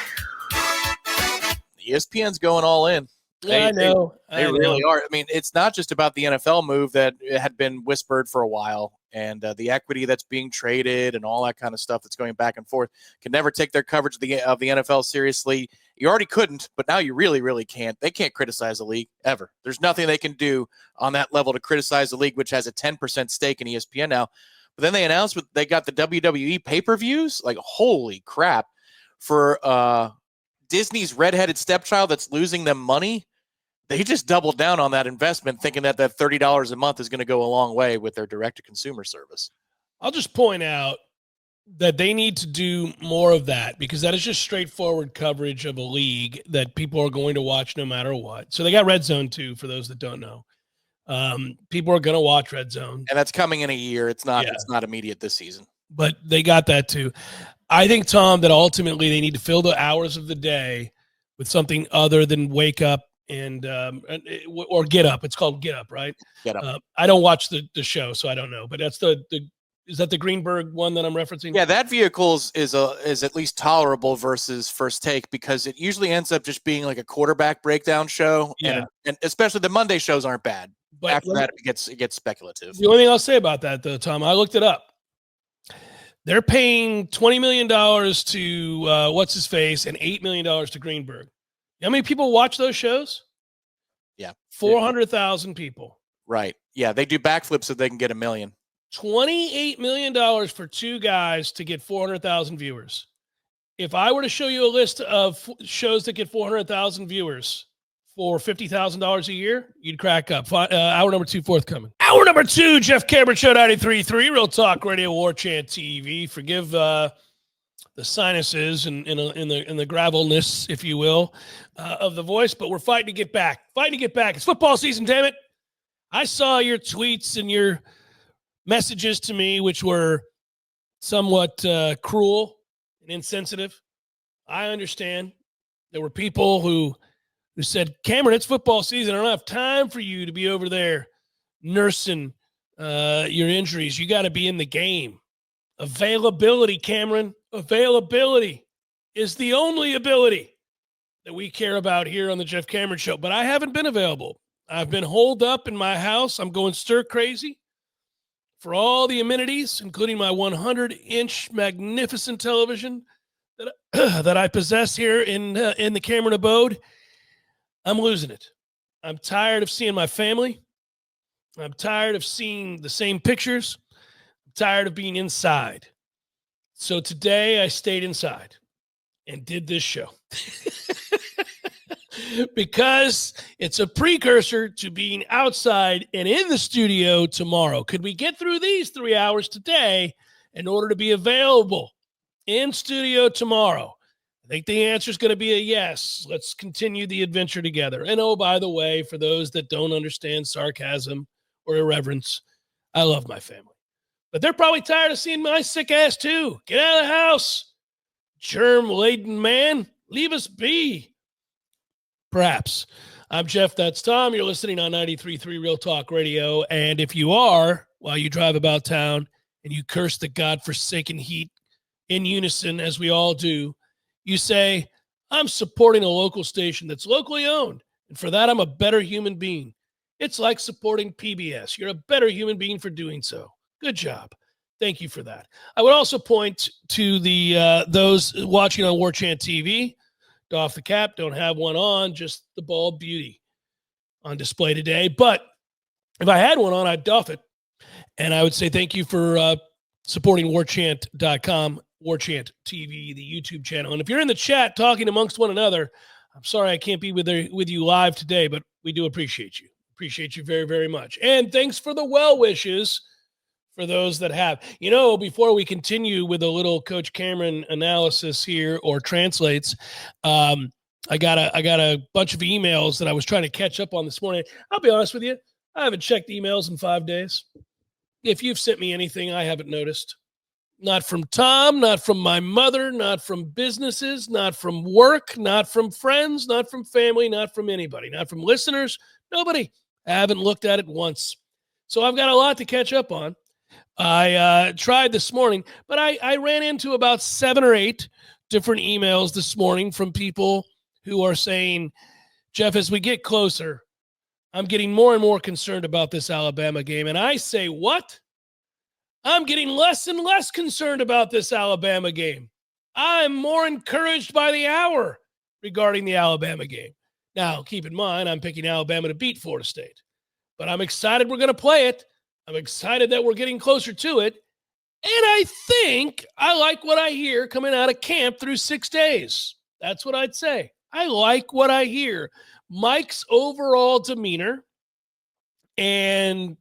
ESPN's going all in. I know. They really are. I mean, it's not just about the NFL move that had been whispered for a while, and the equity that's being traded and all that kind of stuff that's going back and forth. Can never take their coverage of the NFL seriously. You already couldn't, but now you really, really can't. They can't criticize the league ever. There's nothing they can do on that level to criticize the league, which has a 10% stake in ESPN now. But then they announced they got the WWE pay-per-views. Like, holy crap. For Disney's redheaded stepchild that's losing them money, they just doubled down on that investment, thinking that $30 a month is going to go a long way with their direct-to-consumer service. I'll just point out that they need to do more of that, because that is just straightforward coverage of a league that people are going to watch no matter what. So they got Red Zone too, for those that don't know. People are going to watch Red Zone, and that's coming in a year. It's not immediate this season, but they got that too. I think, Tom, that ultimately they need to fill the hours of the day with something other than wake up or get up. It's called Get Up, right? Get Up. I don't watch the show, so I don't know, but that's is that the Greenberg one that I'm referencing? Yeah, that vehicle is at least tolerable versus First Take, because it usually ends up just being like a quarterback breakdown show. Yeah. And especially the Monday shows aren't bad. But after that, it gets speculative. The only thing I'll say about that, though, Tom, I looked it up. They're paying $20 million to what's his face and $8 million to Greenberg. How many people watch those shows? Yeah, 400,000 people. Right. Yeah, they do backflips so they can get $1 million. $28 million for two guys to get 400,000 viewers. If I were to show you a list of shows that get 400,000 viewers for $50,000 a year, you'd crack up. Hour number 2 forthcoming. Hour number 2, Jeff Cameron Show 93.3, Real Talk Radio, Warchant TV. Forgive the sinuses and the gravelness, if you will, of the voice, but we're fighting to get back. It's football season, damn it. I saw your tweets and your messages to me, which were somewhat cruel and insensitive. I understand. There were people who said, Cameron, it's football season. I don't have time for you to be over there nursing your injuries. You got to be in the game. Availability, Cameron. Availability is the only ability that we care about here on the Jeff Cameron Show. But I haven't been available. I've been holed up in my house. I'm going stir crazy for all the amenities, including my 100-inch magnificent television that I possess here in the Cameron abode. I'm losing it. I'm tired of seeing my family. I'm tired of seeing the same pictures. I'm tired of being inside. So today I stayed inside and did this show because it's a precursor to being outside and in the studio tomorrow. Could we get through these 3 hours today in order to be available in studio tomorrow? I think the answer is going to be a yes. Let's continue the adventure together. And oh, by the way, for those that don't understand sarcasm or irreverence, I love my family. But they're probably tired of seeing my sick ass too. Get out of the house. Germ-laden man. Leave us be. Perhaps. I'm Jeff. That's Tom. You're listening on 93.3 Real Talk Radio. And if you are, while you drive about town and you curse the godforsaken heat in unison, as we all do, you say, I'm supporting a local station that's locally owned. And for that, I'm a better human being. It's like supporting PBS. You're a better human being for doing so. Good job. Thank you for that. I would also point to the those watching on Warchant TV. Doff the cap, don't have one on, just the bald beauty on display today. But if I had one on, I'd doff it. And I would say thank you for supporting warchant.com. Warchant TV, the YouTube channel. And if you're in the chat talking amongst one another, I'm sorry I can't be with you live today, but we do appreciate you. Appreciate you very, very much. And thanks for the well wishes for those that have. You know, before we continue with a little Coach Cameron analysis here or translates, I got a bunch of emails that I was trying to catch up on this morning. I'll be honest with you, I haven't checked emails in 5 days. If you've sent me anything, I haven't noticed. Not from Tom, not from my mother, not from businesses, not from work, not from friends, not from family, not from anybody, not from listeners, nobody. I haven't looked at it once. So I've got a lot to catch up on. I tried this morning, but I ran into about 7 or 8 different emails this morning from people who are saying, Jeff, as we get closer, I'm getting more and more concerned about this Alabama game. And I say, what? I'm getting less and less concerned about this Alabama game. I'm more encouraged by the hour regarding the Alabama game. Now, keep in mind, I'm picking Alabama to beat Florida State. But I'm excited we're going to play it. I'm excited that we're getting closer to it. And I think I like what I hear coming out of camp through 6 days. That's what I'd say. I like what I hear. Mike's overall demeanor and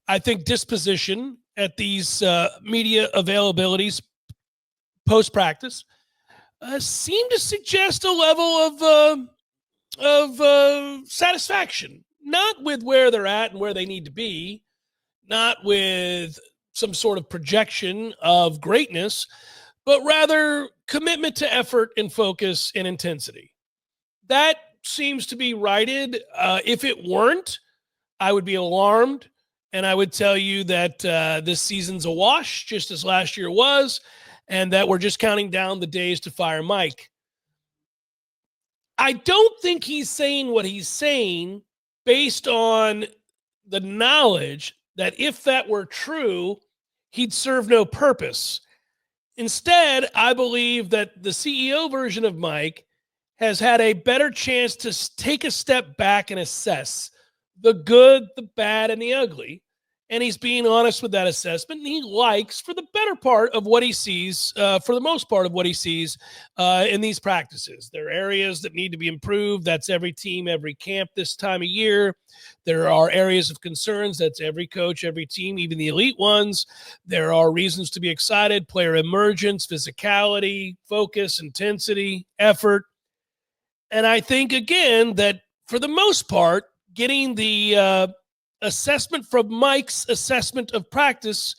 I think disposition at these media availabilities post-practice seem to suggest a level of satisfaction, not with where they're at and where they need to be, not with some sort of projection of greatness, but rather commitment to effort and focus and intensity. That seems to be righted. If it weren't, I would be alarmed. And I would tell you that this season's a wash, just as last year was, and that we're just counting down the days to fire Mike. I don't think he's saying what he's saying based on the knowledge that if that were true, he'd serve no purpose. Instead, I believe that the CEO version of Mike has had a better chance to take a step back and assess the good, the bad, and the ugly. And he's being honest with that assessment. And he likes, for the better part of what he sees, for the most part of what he sees in these practices. There are areas that need to be improved. That's every team, every camp this time of year. There are areas of concerns. That's every coach, every team, even the elite ones. There are reasons to be excited, player emergence, physicality, focus, intensity, effort. And I think, again, that for the most part, getting the assessment from Mike's assessment of practice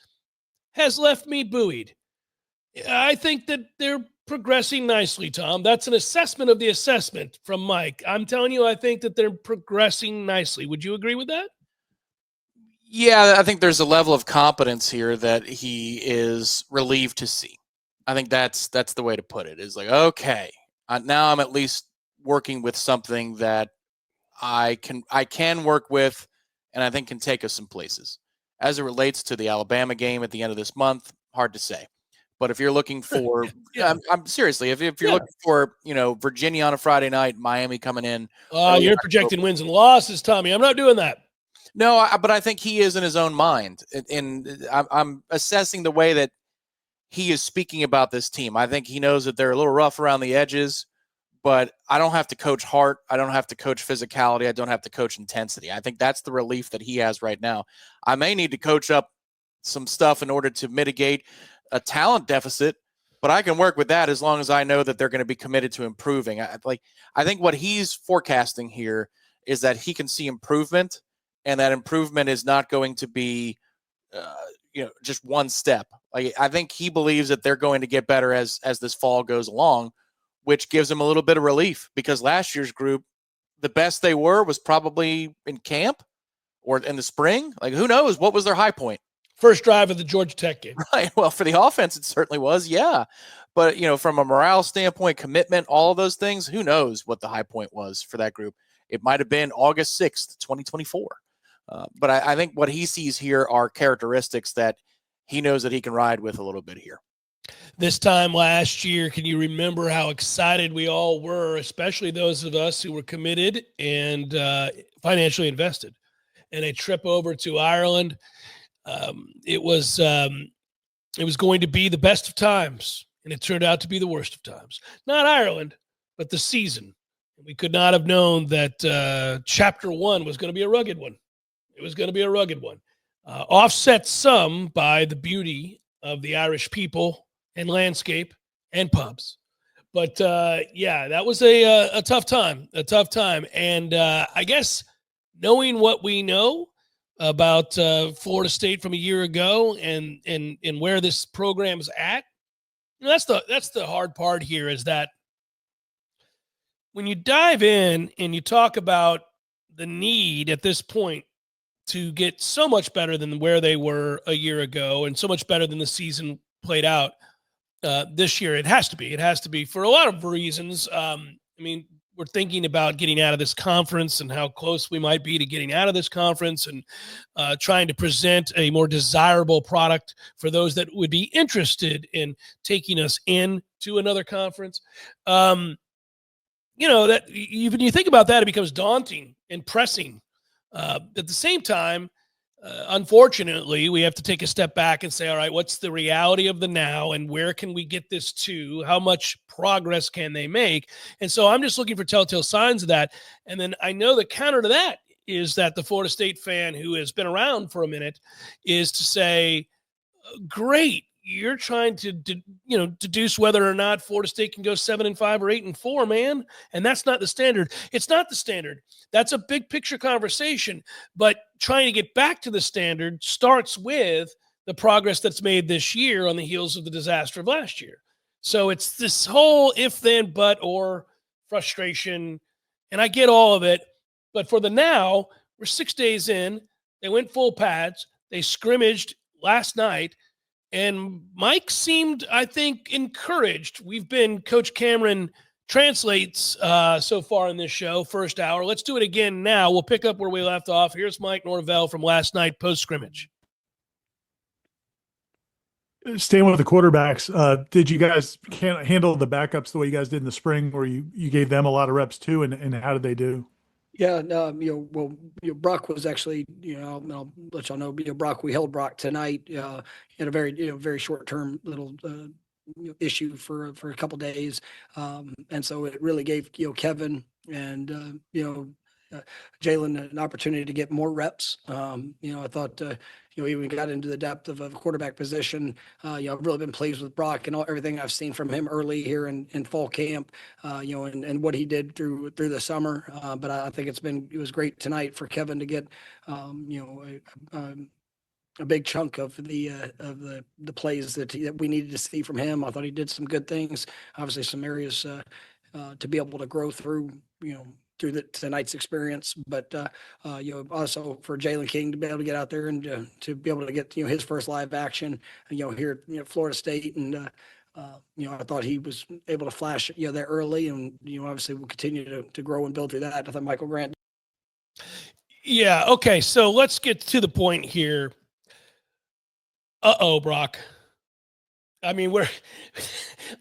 has left me buoyed. I think that they're progressing nicely, Tom. That's an assessment of the assessment from Mike. I'm telling you, I think that they're progressing nicely. Would you agree with that? Yeah, I think there's a level of competence here that he is relieved to see. I think that's the way to put it. Is like, okay, now I'm at least working with something that I can work with, and I think can take us some places. As it relates to the Alabama game at the end of this month, hard to say. But if you're looking for, I'm seriously, if you're looking for, Virginia on a Friday night, Miami coming in. You're projecting wins and losses, Tommy. I'm not doing that. No, but I think he is in his own mind. And I'm assessing the way that he is speaking about this team. I think he knows that they're a little rough around the edges, but I don't have to coach heart. I don't have to coach physicality. I don't have to coach intensity. I think that's the relief that he has right now. I may need to coach up some stuff in order to mitigate a talent deficit, but I can work with that as long as I know that they're going to be committed to improving. I think what he's forecasting here is that he can see improvement, and that improvement is not going to be, just one step. Like, I think he believes that they're going to get better as this fall goes along, which gives him a little bit of relief, because last year's group, the best they were was probably in camp or in the spring. Like, who knows? What was their high point? First drive of the Georgia Tech game. Right. Well, for the offense, it certainly was. Yeah. But, from a morale standpoint, commitment, all of those things, who knows what the high point was for that group? It might have been August 6th, 2024. But I think what he sees here are characteristics that he knows that he can ride with a little bit here. This time last year, can you remember how excited we all were, especially those of us who were committed and financially invested, in a trip over to Ireland? It was going to be the best of times, and it turned out to be the worst of times. Not Ireland, but the season. We could not have known that chapter 1 was going to be a rugged one. It was going to be a rugged one. Offset some by the beauty of the Irish people and landscape and pubs. But, that was a tough time, And I guess knowing what we know about Florida State from a year ago and where this program's at, that's the hard part here, is that when you dive in and you talk about the need at this point to get so much better than where they were a year ago and so much better than the season played out this year, it has to be for a lot of reasons. We're thinking about getting out of this conference and how close we might be to getting out of this conference, and trying to present a more desirable product for those that would be interested in taking us into another conference. That even you think about that, it becomes daunting and pressing. At the same time, unfortunately, we have to take a step back and say, all right, what's the reality of the now, and where can we get this to? How much progress can they make? And so I'm just looking for telltale signs of that. And then I know the counter to that is that the Florida State fan who has been around for a minute is to say, great, you're trying to deduce whether or not Florida State can go 7-5 or 8-4, man. And that's not the standard. It's not the standard. That's a big picture conversation. But trying to get back to the standard starts with the progress that's made this year on the heels of the disaster of last year. So it's this whole if, then, but, or frustration. And I get all of it. But for the now, we're 6 days in. They went full pads. They scrimmaged last night. And Mike seemed, I think, encouraged. We've been Coach Cameron translates so far in this show, first hour. Let's do it again now. We'll pick up where we left off. Here's Mike Norvell from last night post-scrimmage. Staying with the quarterbacks, did you guys handle the backups the way you guys did in the spring, where you gave them a lot of reps too, and how did they do? Yeah, Brock was actually, I'll let y'all know, Brock, we held Brock tonight in a very, very short-term little issue for a couple days. And so it really gave, Kevin and, Jalen an opportunity to get more reps. I thought, even got into the depth of a quarterback position. I've really been pleased with Brock and everything I've seen from him early here in fall camp, and what he did through the summer. But I think it was great tonight for Kevin to get, a big chunk of the plays that we needed to see from him. I thought he did some good things. Obviously, some areas to be able to grow through, through tonight's experience. But also for Jalen King to be able to get out there and to be able to get his first live action, here at Florida State, and I thought he was able to flash there early, and obviously we'll continue to grow and build through that. I thought Michael Grant. Yeah. Okay. So let's get to the point here. Brock. I mean,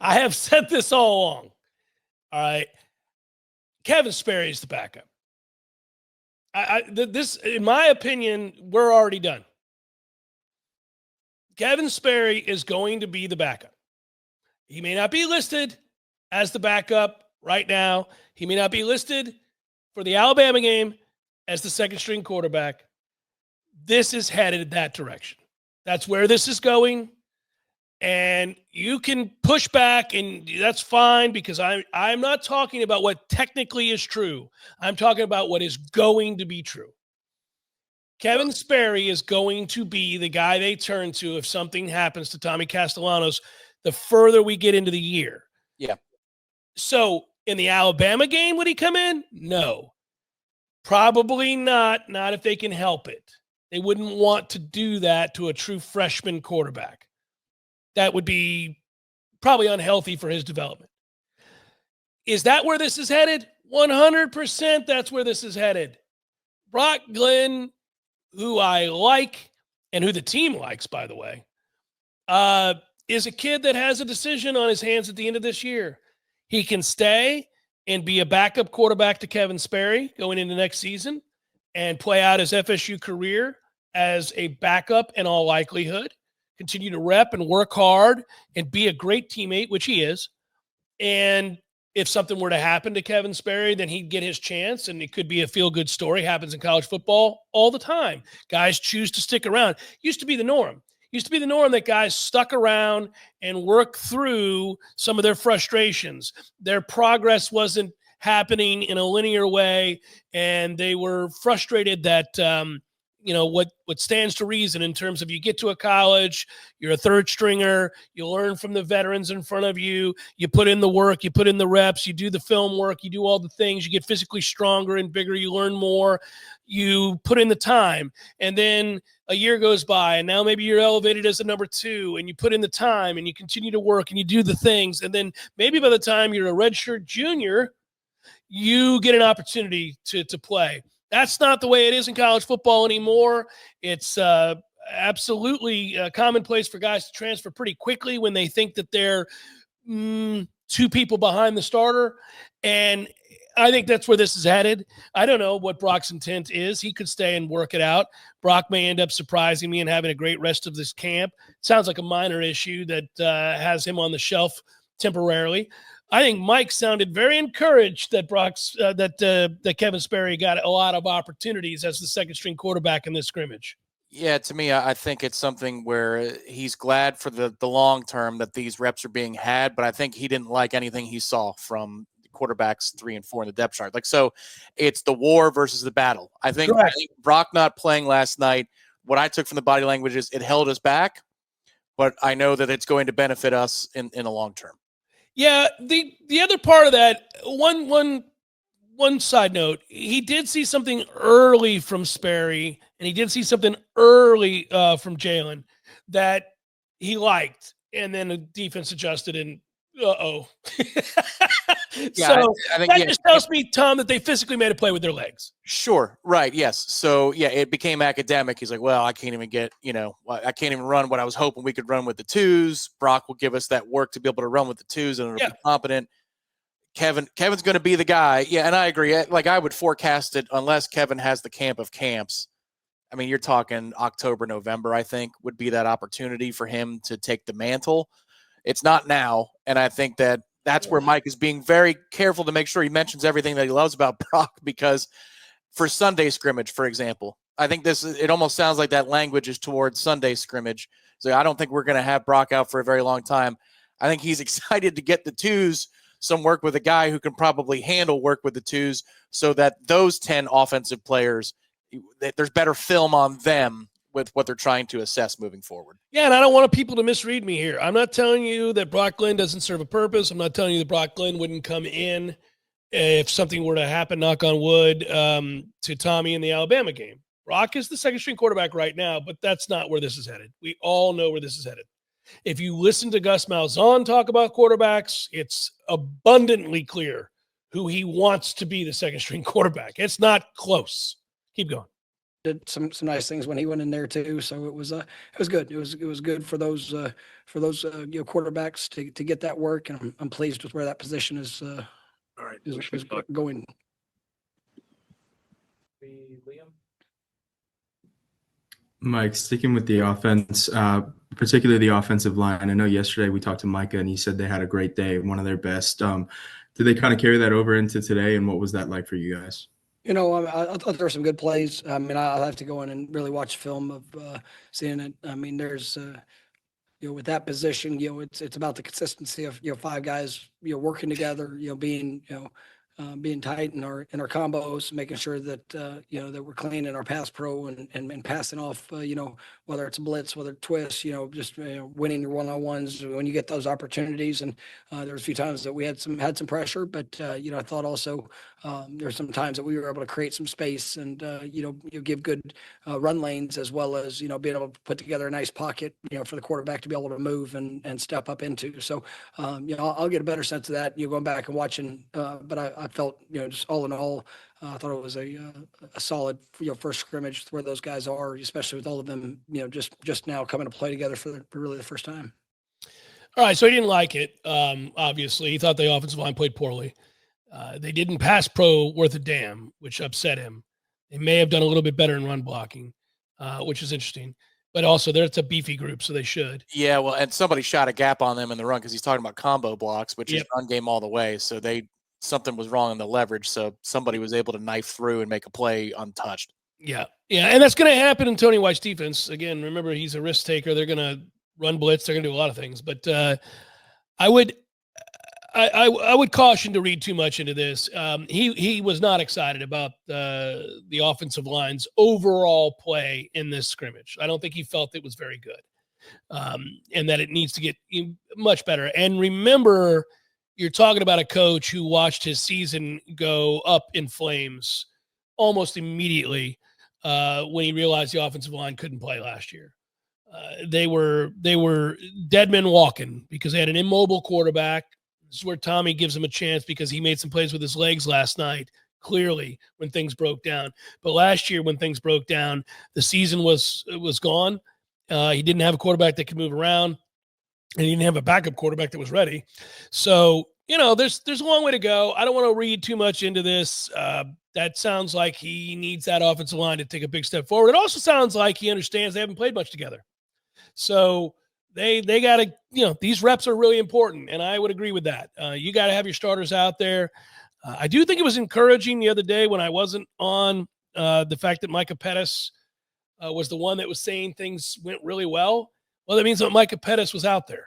I have said this all along. All right. Kevin Sperry is the backup. This, in my opinion, we're already done. Kevin Sperry is going to be the backup. He may not be listed as the backup right now. He may not be listed for the Alabama game as the second string quarterback. This is headed that direction. That's where this is going. And you can push back, and that's fine, because I'm not talking about what technically is true. I'm talking about what is going to be true. Kevin Sperry is going to be the guy they turn to if something happens to Tommy Castellanos the further we get into the year. Yeah. So in the Alabama game, would he come in? No. Probably not. Not if they can help it. They wouldn't want to do that to a true freshman quarterback. That would be probably unhealthy for his development. Is that where this is headed? 100% that's where this is headed. Brock Glenn, who I like and who the team likes, by the way, is a kid that has a decision on his hands at the end of this year. He can stay and be a backup quarterback to Kevin Sperry going into next season and play out his FSU career as a backup in all likelihood, continue to rep and work hard and be a great teammate, which he is. And if something were to happen to Kevin Sperry, then he'd get his chance, and it could be a feel-good story. Happens in college football all the time. Guys choose to stick around. Used to be the norm. That guys stuck around and worked through some of their frustrations. Their progress wasn't happening in a linear way, and they were frustrated that what stands to reason in terms of you get to a college, you're a third stringer, you learn from the veterans in front of you, you put in the work, you put in the reps, you do the film work, you do all the things, you get physically stronger and bigger, you learn more, you put in the time, and then a year goes by, and now maybe you're elevated as a number 2, and you put in the time, and you continue to work, and you do the things, and then maybe by the time you're a redshirt junior, you get an opportunity to play. That's not the way it is in college football anymore. It's absolutely commonplace for guys to transfer pretty quickly when they think that they're 2 people behind the starter. And I think that's where this is headed. I don't know what Brock's intent is. He could stay and work it out. Brock may end up surprising me and having a great rest of this camp. Sounds like a minor issue that has him on the shelf temporarily. I think Mike sounded very encouraged that that Kevin Sperry got a lot of opportunities as the second string quarterback in this scrimmage. Yeah, to me, I think it's something where he's glad for the long term that these reps are being had, but I think he didn't like anything he saw from quarterbacks 3 and 4 in the depth chart. So it's the war versus the battle. I think Brock not playing last night, what I took from the body language is it held us back, but I know that it's going to benefit us in a long term. Yeah, the other part of that, one side note, he did see something early from Sperry, and he did see something early from Jalen that he liked, and then the defense adjusted, and So I think, that just tells me, Tom, that they physically made a play with their legs. Sure. Right. Yes. So, yeah, it became academic. He's like, well, I can't even I can't even run what I was hoping we could run with the 2s. Brock will give us that work to be able to run with the 2s, and it'll be competent. Kevin's going to be the guy. Yeah, and I agree. Like, I would forecast it unless Kevin has the camp of camps. I mean, you're talking October, November, I think, would be that opportunity for him to take the mantle. It's not now, and I think that's where Mike is being very careful to make sure he mentions everything that he loves about Brock, because for Sunday scrimmage, for example. I think it almost sounds like that language is towards Sunday scrimmage. So I don't think we're going to have Brock out for a very long time. I think he's excited to get the twos some work with a guy who can probably handle work with the twos so that those 10 offensive players, there's better film on them with what they're trying to assess moving forward. Yeah, and I don't want people to misread me here. I'm not telling you that Brock Glenn doesn't serve a purpose. I'm not telling you that Brock Glenn wouldn't come in if something were to happen, knock on wood, to Tommy in the Alabama game. Brock is the second-string quarterback right now, but that's not where this is headed. We all know where this is headed. If you listen to Gus Malzahn talk about quarterbacks, it's abundantly clear who he wants to be the second-string quarterback. It's not close. Keep going. Did some nice things when he went in there too, so it was good. It was good for those quarterbacks to get that work, and I'm pleased with where that position is. All right, is going. Liam. Mike, sticking with the offense, particularly the offensive line. I know yesterday we talked to Micah and he said they had a great day, one of their best. Did they kind of carry that over into today, and what was that like for you guys? I thought there were some good plays. I mean, I'll have to go in and really watch film of seeing it. I mean, there's with that position, it's about the consistency of five guys working together, being being tight in our combos, making sure that that we're clean in our pass pro and passing off whether it's a blitz, whether it's twist, just winning your one-on-ones when you get those opportunities. And there was a few times that we had some pressure, but I thought also there were some times that we were able to create some space and you give good run lanes, as well as being able to put together a nice pocket for the quarterback to be able to move and step up into. So I'll get a better sense of that going back and watching, but I felt just all in all, I thought it was a solid first scrimmage where those guys are, especially with all of them just now coming to play together for really the first time. All right, so he didn't like it. Obviously, he thought the offensive line played poorly. They didn't pass pro worth a damn, which upset him. They may have done a little bit better in run blocking, which is interesting. But also, it's a beefy group, so they should. Yeah, well, and somebody shot a gap on them in the run because he's talking about combo blocks, which is run game all the way. So something was wrong in the leverage, so somebody was able to knife through and make a play untouched. Yeah, and that's going to happen in Tony White's defense. Again, remember, he's a risk taker. They're going to run blitz. They're going to do a lot of things. But I would caution to read too much into this. He was not excited about the offensive line's overall play in this scrimmage. I don't think he felt it was very good, and that it needs to get much better. And remember, you're talking about a coach who watched his season go up in flames almost immediately when he realized the offensive line couldn't play last year. They were dead men walking because they had an immobile quarterback. This is where Tommy gives him a chance because he made some plays with his legs last night, clearly, when things broke down. But last year when things broke down, the season was gone. He didn't have a quarterback that could move around. And he didn't have a backup quarterback that was ready. So, there's a long way to go. I don't want to read too much into this. That sounds like he needs that offensive line to take a big step forward. It also sounds like he understands they haven't played much together. So they got to, these reps are really important, and I would agree with that. You got to have your starters out there. I do think it was encouraging the other day when I wasn't on the fact that Micah Pettis was the one that was saying things went really well. Well, that means that Micah Pettis was out there.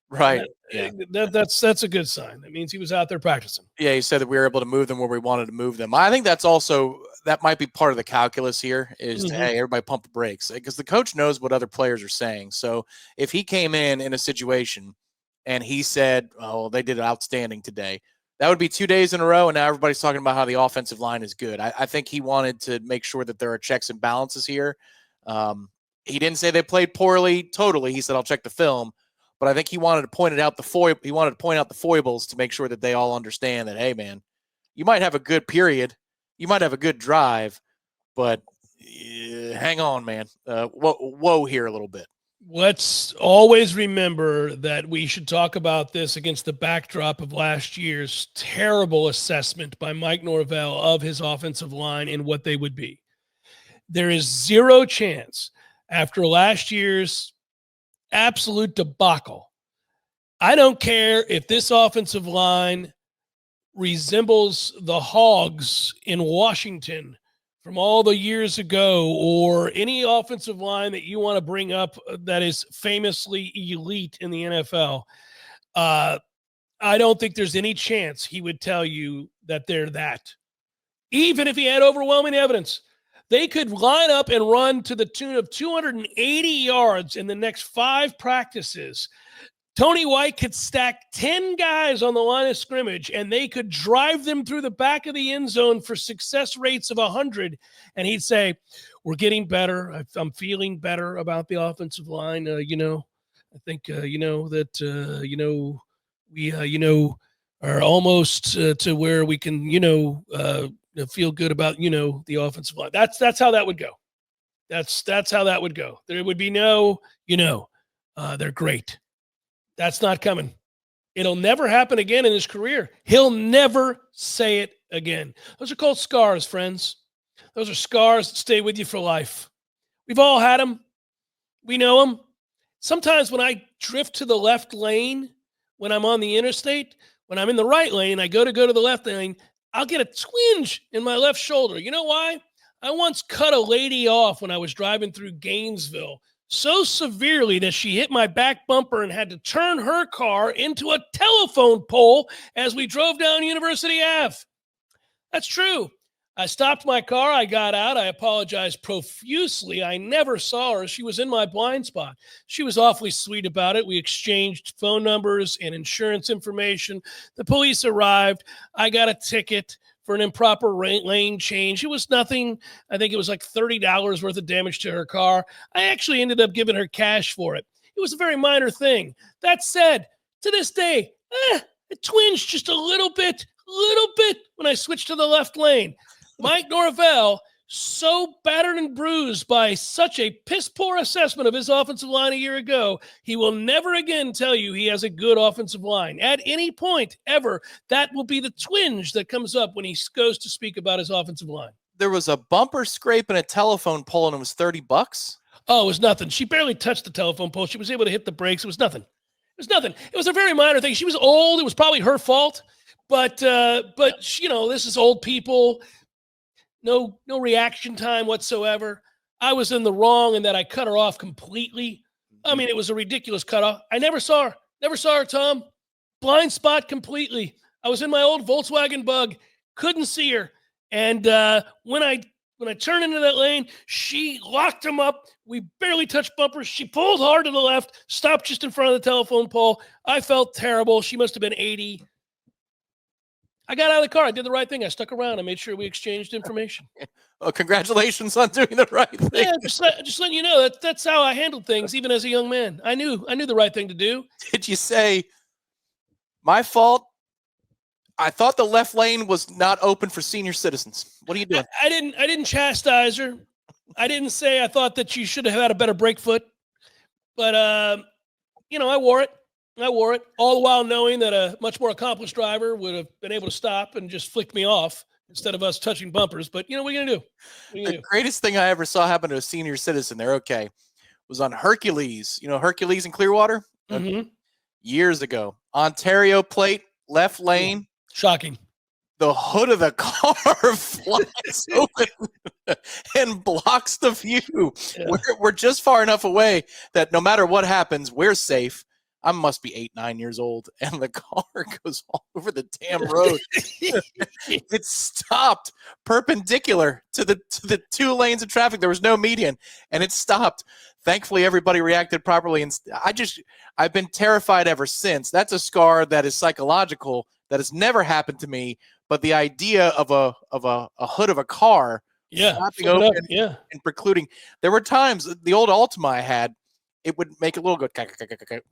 Right. That's a good sign. That means he was out there practicing. Yeah, he said that we were able to move them where we wanted to move them. I think that might be part of the calculus here is to, hey, everybody pump the brakes, because the coach knows what other players are saying. So if he came in a situation and he said, oh, they did outstanding today, that would be 2 days in a row, and now everybody's talking about how the offensive line is good. I think he wanted to make sure that there are checks and balances here. He didn't say they played poorly totally. He said, I'll check the film. But I think he wanted to point out the foibles to make sure that they all understand that, hey, man, you might have a good period, you might have a good drive, but hang on, man. Whoa here a little bit. Let's always remember that we should talk about this against the backdrop of last year's terrible assessment by Mike Norvell of his offensive line and what they would be. There is zero chance after last year's absolute debacle. I don't care if this offensive line resembles the Hogs in Washington from all the years ago, or any offensive line that you want to bring up that is famously elite in the NFL, I don't think there's any chance he would tell you that they're that. Even if he had overwhelming evidence, they could line up and run to the tune of 280 yards in the next 5 practices. Tony White could stack 10 guys on the line of scrimmage, and they could drive them through the back of the end zone for success rates of 100. And he'd say, we're getting better. I'm feeling better about the offensive line. I think, that, we, are almost to where we can, feel good about, the offensive line. That's how that would go. That's how that would go. There would be no, they're great. That's not coming. It'll never happen again in his career. He'll never say it again. Those are called scars, friends. Those are scars that stay with you for life. We've all had them. We know them. Sometimes when I drift to the left lane, when I'm on the interstate, when I'm in the right lane, I go to the left lane, I'll get a twinge in my left shoulder. You know why? I once cut a lady off when I was driving through Gainesville so severely that she hit my back bumper and had to turn her car into a telephone pole as we drove down University Ave. That's true. I stopped my car. I got out. I apologized profusely. I never saw her. She was in my blind spot. She was awfully sweet about it. We exchanged phone numbers and insurance information. The police arrived. I got a ticket for an improper lane change. It was nothing. I think it was like $30 worth of damage to her car. I actually ended up giving her cash for it. It was a very minor thing. That said, to this day, it twinged just a little bit when I switched to the left lane. Mike Norvell, so battered and bruised by such a piss-poor assessment of his offensive line a year ago, he will never again tell you he has a good offensive line. At any point, ever, that will be the twinge that comes up when he goes to speak about his offensive line. There was a bumper scrape and a telephone pole, and it was $30. Oh, it was nothing. She barely touched the telephone pole. She was able to hit the brakes. It was nothing. It was a very minor thing. She was old. It was probably her fault. But this is old people. No reaction time whatsoever. I was in the wrong in that I cut her off completely. I mean, it was a ridiculous cutoff. I never saw her, Tom. Blind spot completely. I was in my old Volkswagen Bug, couldn't see her. And when I turned into that lane, she locked him up. We barely touched bumpers. She pulled hard to the left, stopped just in front of the telephone pole. I felt terrible. She must have been 80. I got out of the car. I did the right thing. I stuck around. I made sure we exchanged information. Well, congratulations on doing the right thing. Yeah, just letting you know that's how I handled things, even as a young man. I knew the right thing to do. Did you say, my fault? I thought the left lane was not open for senior citizens. What are you doing? I didn't chastise her. I didn't say I thought that you should have had a better brake foot. But I wore it. All the while knowing that a much more accomplished driver would have been able to stop and just flick me off instead of us touching bumpers. But, what are you going to do? The greatest thing I ever saw happen to a senior citizen, they're okay, was on Hercules. Hercules in Clearwater? Mm-hmm. Years ago. Ontario plate, left lane. Shocking. The hood of the car flies open and blocks the view. Yeah. We're just far enough away that no matter what happens, we're safe. I must be 8, 9 years old, and the car goes all over the damn road. It stopped perpendicular to the 2 lanes of traffic. There was no median, and it stopped. Thankfully, everybody reacted properly, and I've been terrified ever since. That's a scar that is psychological, that has never happened to me. But the idea of a hood of a car, snapping open and precluding. There were times the old Altima I had. It would make a little go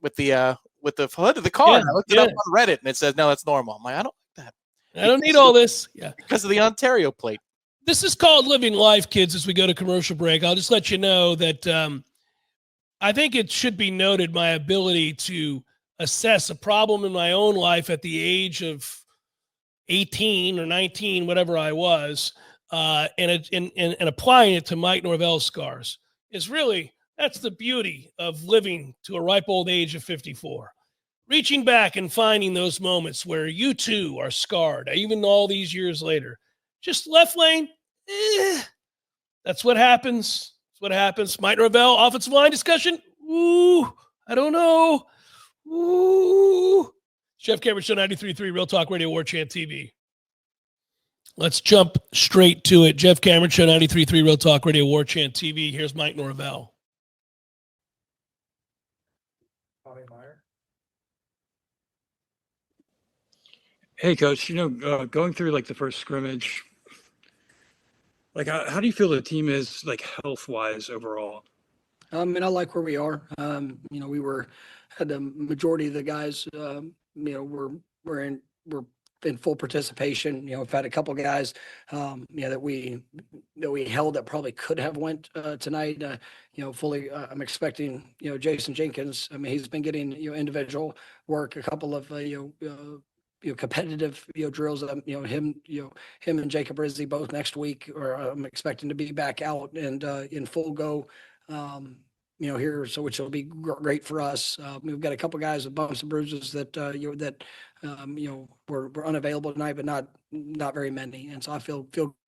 with the hood of the car. And I looked it up on Reddit, and it says, no, that's normal. I'm like, I don't like that. I don't need all this. Yeah, because of the Ontario plate. This is called living life, kids, as we go to commercial break. I'll just let you know that I think it should be noted my ability to assess a problem in my own life at the age of 18 or 19, whatever I was, and applying it to Mike Norvell's scars is really – that's the beauty of living to a ripe old age of 54. reaching back and finding those moments where you too are scarred, even all these years later. Just left lane, that's what happens. That's what happens. Mike Norvell, offensive line discussion. Ooh, I don't know. Ooh. Jeff Cameron Show 93.3, Real Talk Radio, Warchant TV. Let's jump straight to it. Jeff Cameron Show 93.3, Real Talk Radio, Warchant TV. Here's Mike Norvell. Tommy Meyer. Hey, Coach. Going through like the first scrimmage, like how do you feel the team is like health wise overall? And I like where we are. We had the majority of the guys. We're in full participation. We've had a couple guys, that we held that probably could have went tonight. Fully. I'm expecting Jason Jenkins. I mean, he's been getting individual work. A couple of competitive drills. Him and Jacob Rizzi both next week, or I'm expecting to be back out and in full go. Here, so which will be great for us. We've got a couple guys with bumps and bruises that were unavailable tonight, but not very many. And so I feel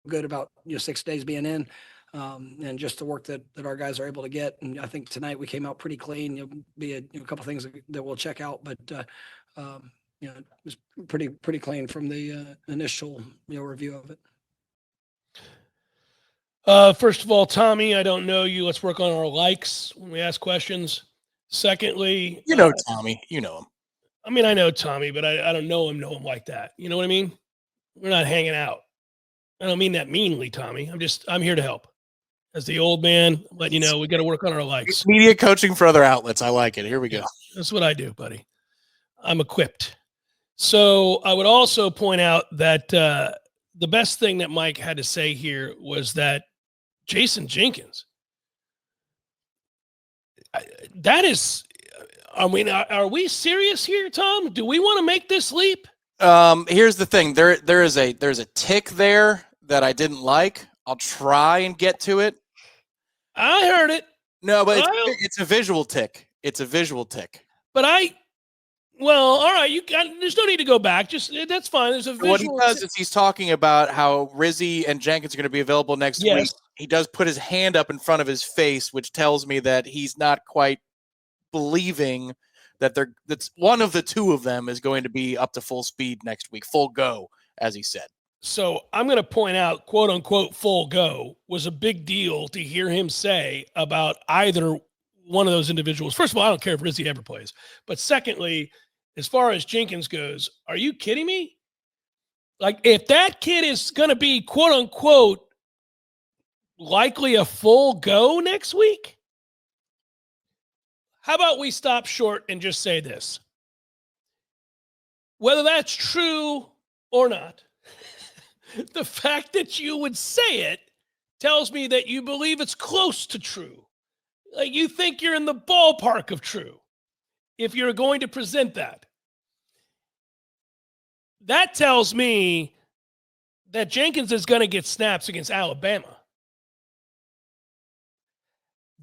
good about 6 days being in, and just the work that our guys are able to get. And I think tonight we came out pretty clean. Be a couple things that we'll check out, but it was pretty clean from the initial review of it. First of all, Tommy, I don't know you. Let's work on our likes when we ask questions. Secondly, Tommy, you know him. I mean, I know Tommy, but I don't know him like that. You know what I mean? We're not hanging out. I don't mean that meanly, Tommy. I'm here to help. As the old man, let you know, we got to work on our likes. Media coaching for other outlets. I like it. Here we go. That's what I do, buddy. I'm equipped. So I would also point out that the best thing that Mike had to say here was that Jason Jenkins, are we serious here, Tom? Do we want to make this leap? Here's the thing. There's a tick there that I didn't like. I'll try and get to it. I heard it. No, but it's a visual tick. It's a visual tick. But all right. There's no need to go back. That's fine. There's a visual. What he does is he's talking about how Rizzi and Jenkins are going to be available next week. He does put his hand up in front of his face, which tells me that he's not quite believing that that's one of the two of them is going to be up to full speed next week, full go, as he said. So I'm going to point out, quote unquote, full go was a big deal to hear him say about either one of those individuals. First of all, I don't care if Rizzi ever plays. But secondly, as far as Jenkins goes, are you kidding me? Like, if that kid is going to be, quote unquote, likely a full go next week, how about we stop short and just say this? Whether that's true or not, the fact that you would say it tells me that you believe it's close to true. Like, you think you're in the ballpark of true if you're going to present that. That tells me that Jenkins is going to get snaps against Alabama.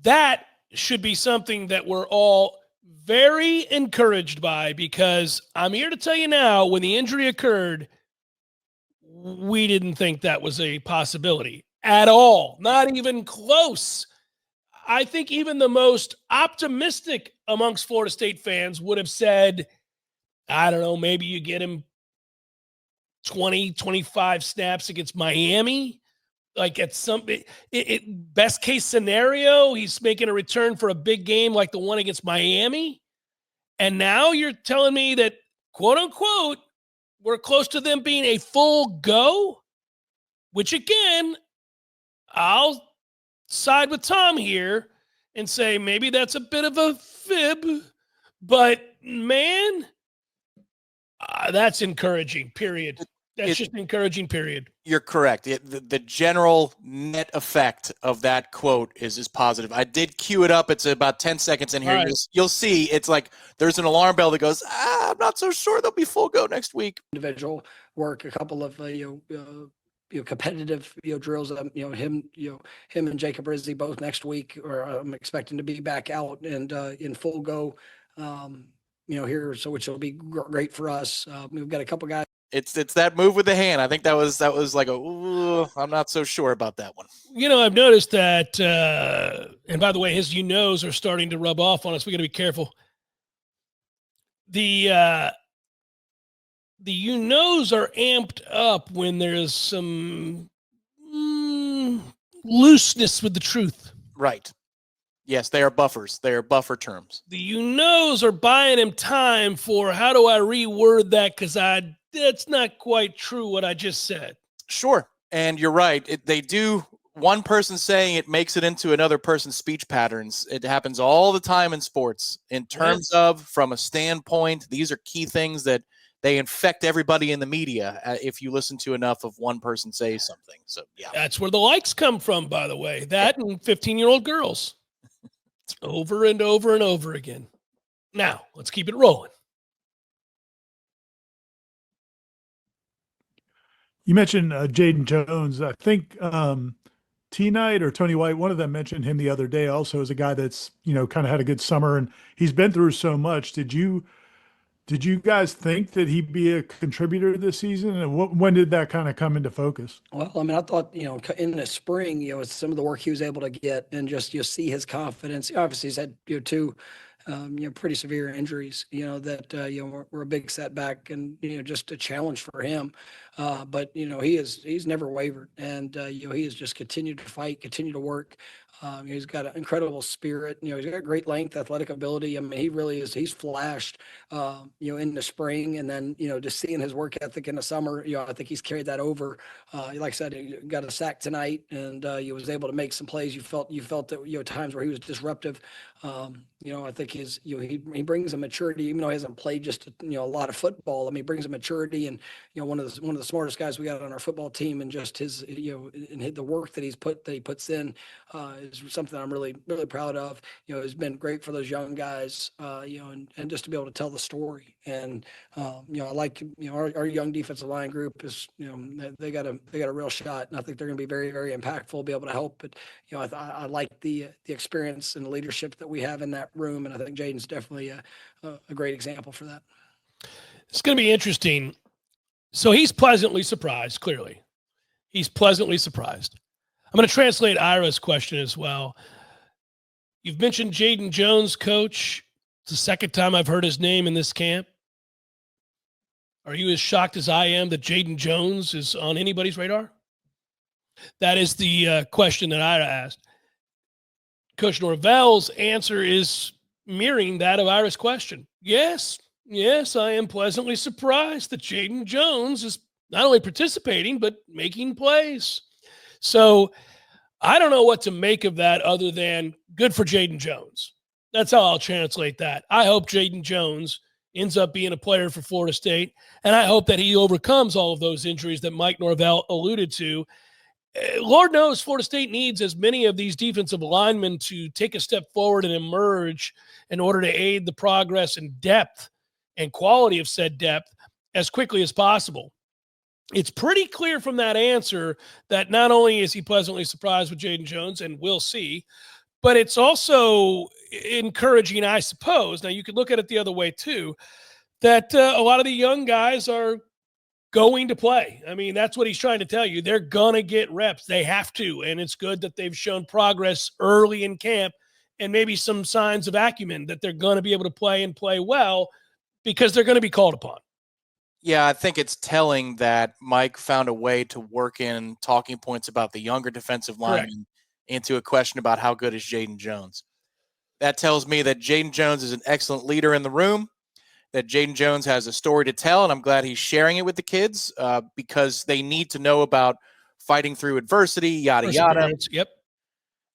That should be something that we're all very encouraged by, because I'm here to tell you now, when the injury occurred, we didn't think that was a possibility at all. Not even close. I think even the most optimistic amongst Florida State fans would have said, I don't know, maybe you get him 20, 25 snaps against Miami. Like, at some best case scenario, he's making a return for a big game like the one against Miami. And now you're telling me that, quote unquote, we're close to them being a full go, which again, I'll side with Tom here and say maybe that's a bit of a fib, but man, that's encouraging, period. That's just encouraging, period. You're correct. The general net effect of that quote is positive. I did cue it up. It's about 10 seconds in here. Right. You'll see it's like there's an alarm bell that goes, I'm not so sure they'll be full go next week. Individual work, a couple of competitive drills. Him and Jacob Rizzi both next week, or I'm expecting to be back out and in full go. here, so which will be great for us. We've got a couple guys. It's that move with the hand. I think that was like I'm not so sure about that one. I've noticed that, and by the way, his knows are starting to rub off on us. We got to be careful. The knows are amped up when there's some looseness with the truth. Right. Yes, they are buffers. They are buffer terms. The knows are buying him time for how do I reword that, because that's not quite true what I just said. Sure. And you're right. They do. One person saying it makes it into another person's speech patterns. It happens all the time in sports in terms of, from a standpoint, these are key things that they infect everybody in the media if you listen to enough of one person say something. So, yeah. That's where the likes come from, by the way. That and 15-year-old girls. Over and over and over again. Now, let's keep it rolling. You mentioned Jaden Jones. I think T-Knight or Tony White, one of them mentioned him the other day also as a guy that's, kind of had a good summer, and he's been through so much. Did you guys think that he'd be a contributor this season? And when did that kind of come into focus? Well, I mean, I thought, in the spring, it's some of the work he was able to get, and just see his confidence. Obviously, he's had two pretty severe injuries, that were a big setback, and just a challenge for him. But he's never wavered, and he has just continued to fight, continue to work. He's got an incredible spirit. He's got great length, athletic ability. I mean, he really is. He's flashed, in the spring, and then just seeing his work ethic in the summer. I think he's carried that over. Like I said, he got a sack tonight, and he was able to make some plays. You felt that times where he was disruptive. I think he brings a maturity, even though he hasn't played just a lot of football. I mean, he brings a maturity, and one of the smartest guys we got on our football team, and just his and the work that he puts in is something I'm really, really proud of. It's been great for those young guys, and just to be able to tell the story. And I like our young defensive line group is they got a real shot, and I think they're going to be very, very impactful, be able to help. But I like the experience and the leadership that we have in that room, and I think Jaden's definitely a great example for that. It's going to be interesting. So he's pleasantly surprised. Clearly, he's pleasantly surprised. I'm going to translate Ira's question as well. You've mentioned Jaden Jones, Coach. It's the second time I've heard his name in this camp. Are you as shocked as I am that Jaden Jones is on anybody's radar? That is the question that Ira asked. Coach Norvell's answer is mirroring that of Ira's question. Yes, I am pleasantly surprised that Jaden Jones is not only participating, but making plays. So I don't know what to make of that other than good for Jaden Jones. That's how I'll translate that. I hope Jaden Jones ends up being a player for Florida State, and I hope that he overcomes all of those injuries that Mike Norvell alluded to. Lord knows Florida State needs as many of these defensive linemen to take a step forward and emerge in order to aid the progress and depth and quality of said depth as quickly as possible. It's pretty clear from that answer that not only is he pleasantly surprised with Jaden Jones, and we'll see, but it's also encouraging, I suppose. Now, you could look at it the other way, too, that a lot of the young guys are going to play. I mean, that's what he's trying to tell you. They're going to get reps. They have to, and it's good that they've shown progress early in camp and maybe some signs of acumen that they're going to be able to play and play well because they're going to be called upon. Yeah, I think it's telling that Mike found a way to work in talking points about the younger defensive linemen into a question about how good is Jaden Jones. That tells me that Jaden Jones is an excellent leader in the room, that Jaden Jones has a story to tell, and I'm glad he's sharing it with the kids because they need to know about fighting through adversity, yada, yada. Yep.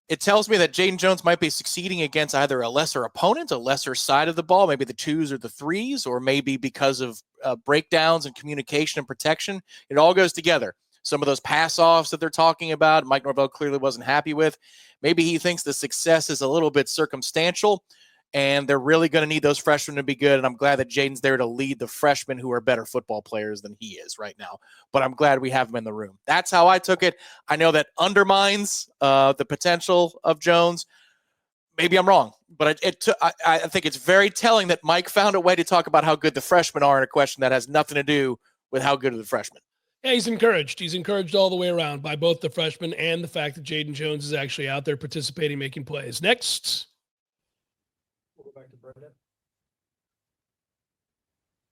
It tells me that Jaden Jones might be succeeding against either a lesser opponent, a lesser side of the ball, maybe the 2s or the 3s, or maybe because of breakdowns and communication and protection. It all goes together. Some of those pass-offs that they're talking about, Mike Norvell clearly wasn't happy with. Maybe he thinks the success is a little bit circumstantial, and they're really going to need those freshmen to be good. And I'm glad that Jaden's there to lead the freshmen who are better football players than he is right now. But I'm glad we have him in the room. That's how I took it. I know that undermines the potential of Jones, maybe I'm wrong, but I think it's very telling that Mike found a way to talk about how good the freshmen are in a question that has nothing to do with how good are the freshmen. Yeah, he's encouraged. He's encouraged all the way around by both the freshmen and the fact that Jaden Jones is actually out there participating, making plays. Next. We'll go back to Brendan.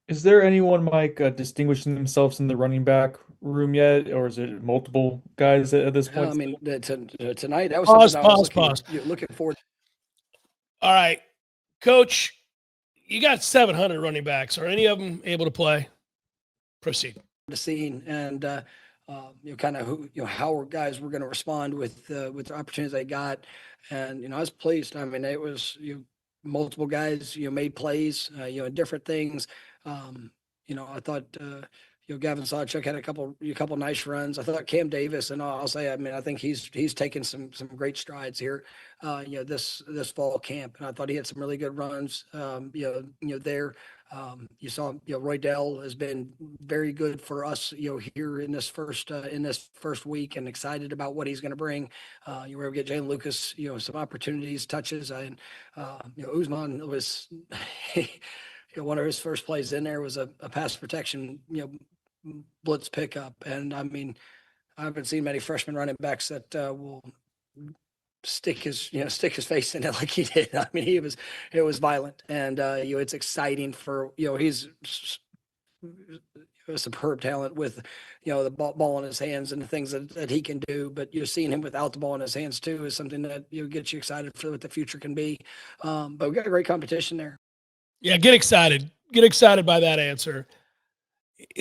Is there anyone, Mike, distinguishing themselves in the running back room yet, or is it multiple guys at this point? I mean, tonight that was Pause, something I was pause. looking forward. All right, Coach, you got 700 running backs. Are any of them able to play? Proceed. To seeing and kind of who how guys were going to respond with the opportunities they got, and I was pleased. I mean, it was multiple guys made plays in different things. I thought Gavin Sawchuk had a couple nice runs. I thought Cam Davis, and I'll say, I mean, I think he's taken some great strides here this fall camp, and I thought he had some really good runs there. You saw, Roy Dell has been very good for us, here in this first week, and excited about what he's going to bring. You were able to get Jalen Lucas, some opportunities, touches, and Usman was, one of his first plays in there was a pass protection, blitz pickup, and I mean, I haven't seen many freshman running backs that will stick his face in it like he did. I mean, it was violent, and it's exciting for he's a superb talent with the ball in his hands and the things that he can do. But seeing him without the ball in his hands too is something that gets you excited for what the future can be. But we got a great competition there. Yeah, get excited. Get excited by that answer.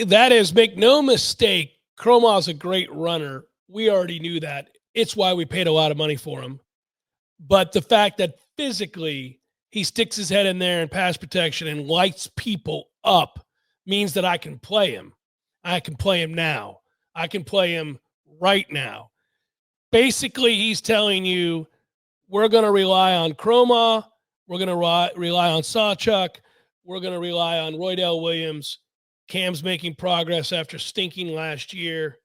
That is, make no mistake, Cromaw's a great runner. We already knew that. It's why we paid a lot of money for him. But the fact that physically he sticks his head in there in pass protection and lights people up means that I can play him. I can play him now. I can play him right now. Basically, he's telling you we're going to rely on Cromaw. We're going to rely on Sawchuk. We're going to rely on Roydell Williams. Cam's making progress after stinking last year.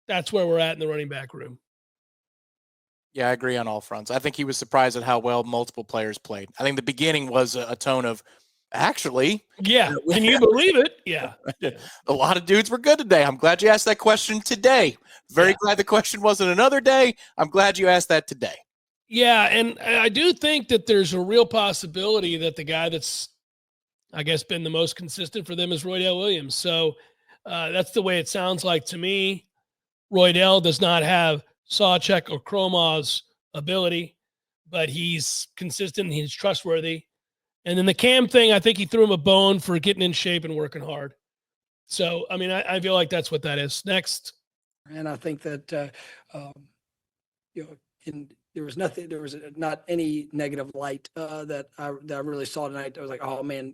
That's where we're at in the running back room. Yeah, I agree on all fronts. I think he was surprised at how well multiple players played. I think the beginning was a tone of, actually. Yeah, can you believe it? Yeah. A lot of dudes were good today. I'm glad you asked that question today. Very glad the question wasn't another day. I'm glad you asked that today. Yeah, and I do think that there's a real possibility that the guy that's, I guess, been the most consistent for them is Roydell Williams. So that's the way it sounds like to me. Roydell does not have Sawchuk or Cromaw's ability, but he's consistent and he's trustworthy. And then the Cam thing, I think he threw him a bone for getting in shape and working hard. So, I mean, I feel like that's what that is. Next. And I think that, there was not any negative light that I really saw tonight. I was like, oh man,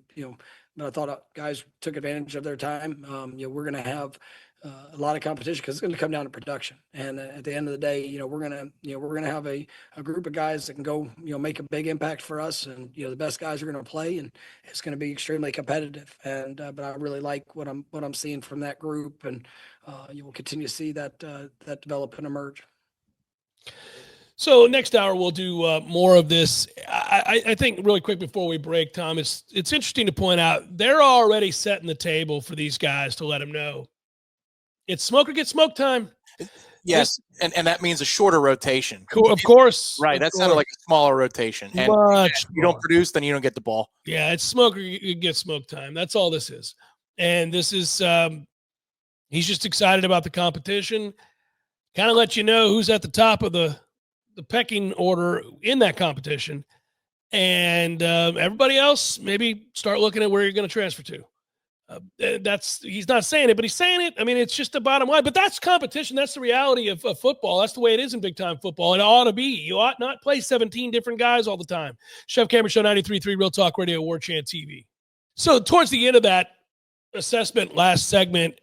but I thought guys took advantage of their time. We're going to have a lot of competition because it's going to come down to production. And at the end of the day, we're going to have a group of guys that can go, make a big impact for us. And, the best guys are going to play, and it's going to be extremely competitive. And, but I really like what I'm seeing from that group, and you will continue to see that develop and emerge. So next hour, we'll do more of this. I think really quick before we break, Tom, it's interesting to point out they're already setting the table for these guys to let them know it's smoke or get smoke time. Yes, and that means a shorter rotation. Of course. Right, that sounded like a smaller rotation. And if you don't produce, then you don't get the ball. Yeah, it's smoke or you get smoke time. That's all this is. And this is he's just excited about the competition. Kind of let you know who's at the top of the pecking order in that competition. And everybody else, maybe start looking at where you're going to transfer to. He's not saying it, but he's saying it. I mean, it's just the bottom line. But that's competition. That's the reality of football. That's the way it is in big-time football. It ought to be. You ought not play 17 different guys all the time. Chef Cameron Show, 93.3 Real Talk Radio, Warchant TV. So towards the end of that assessment last segment,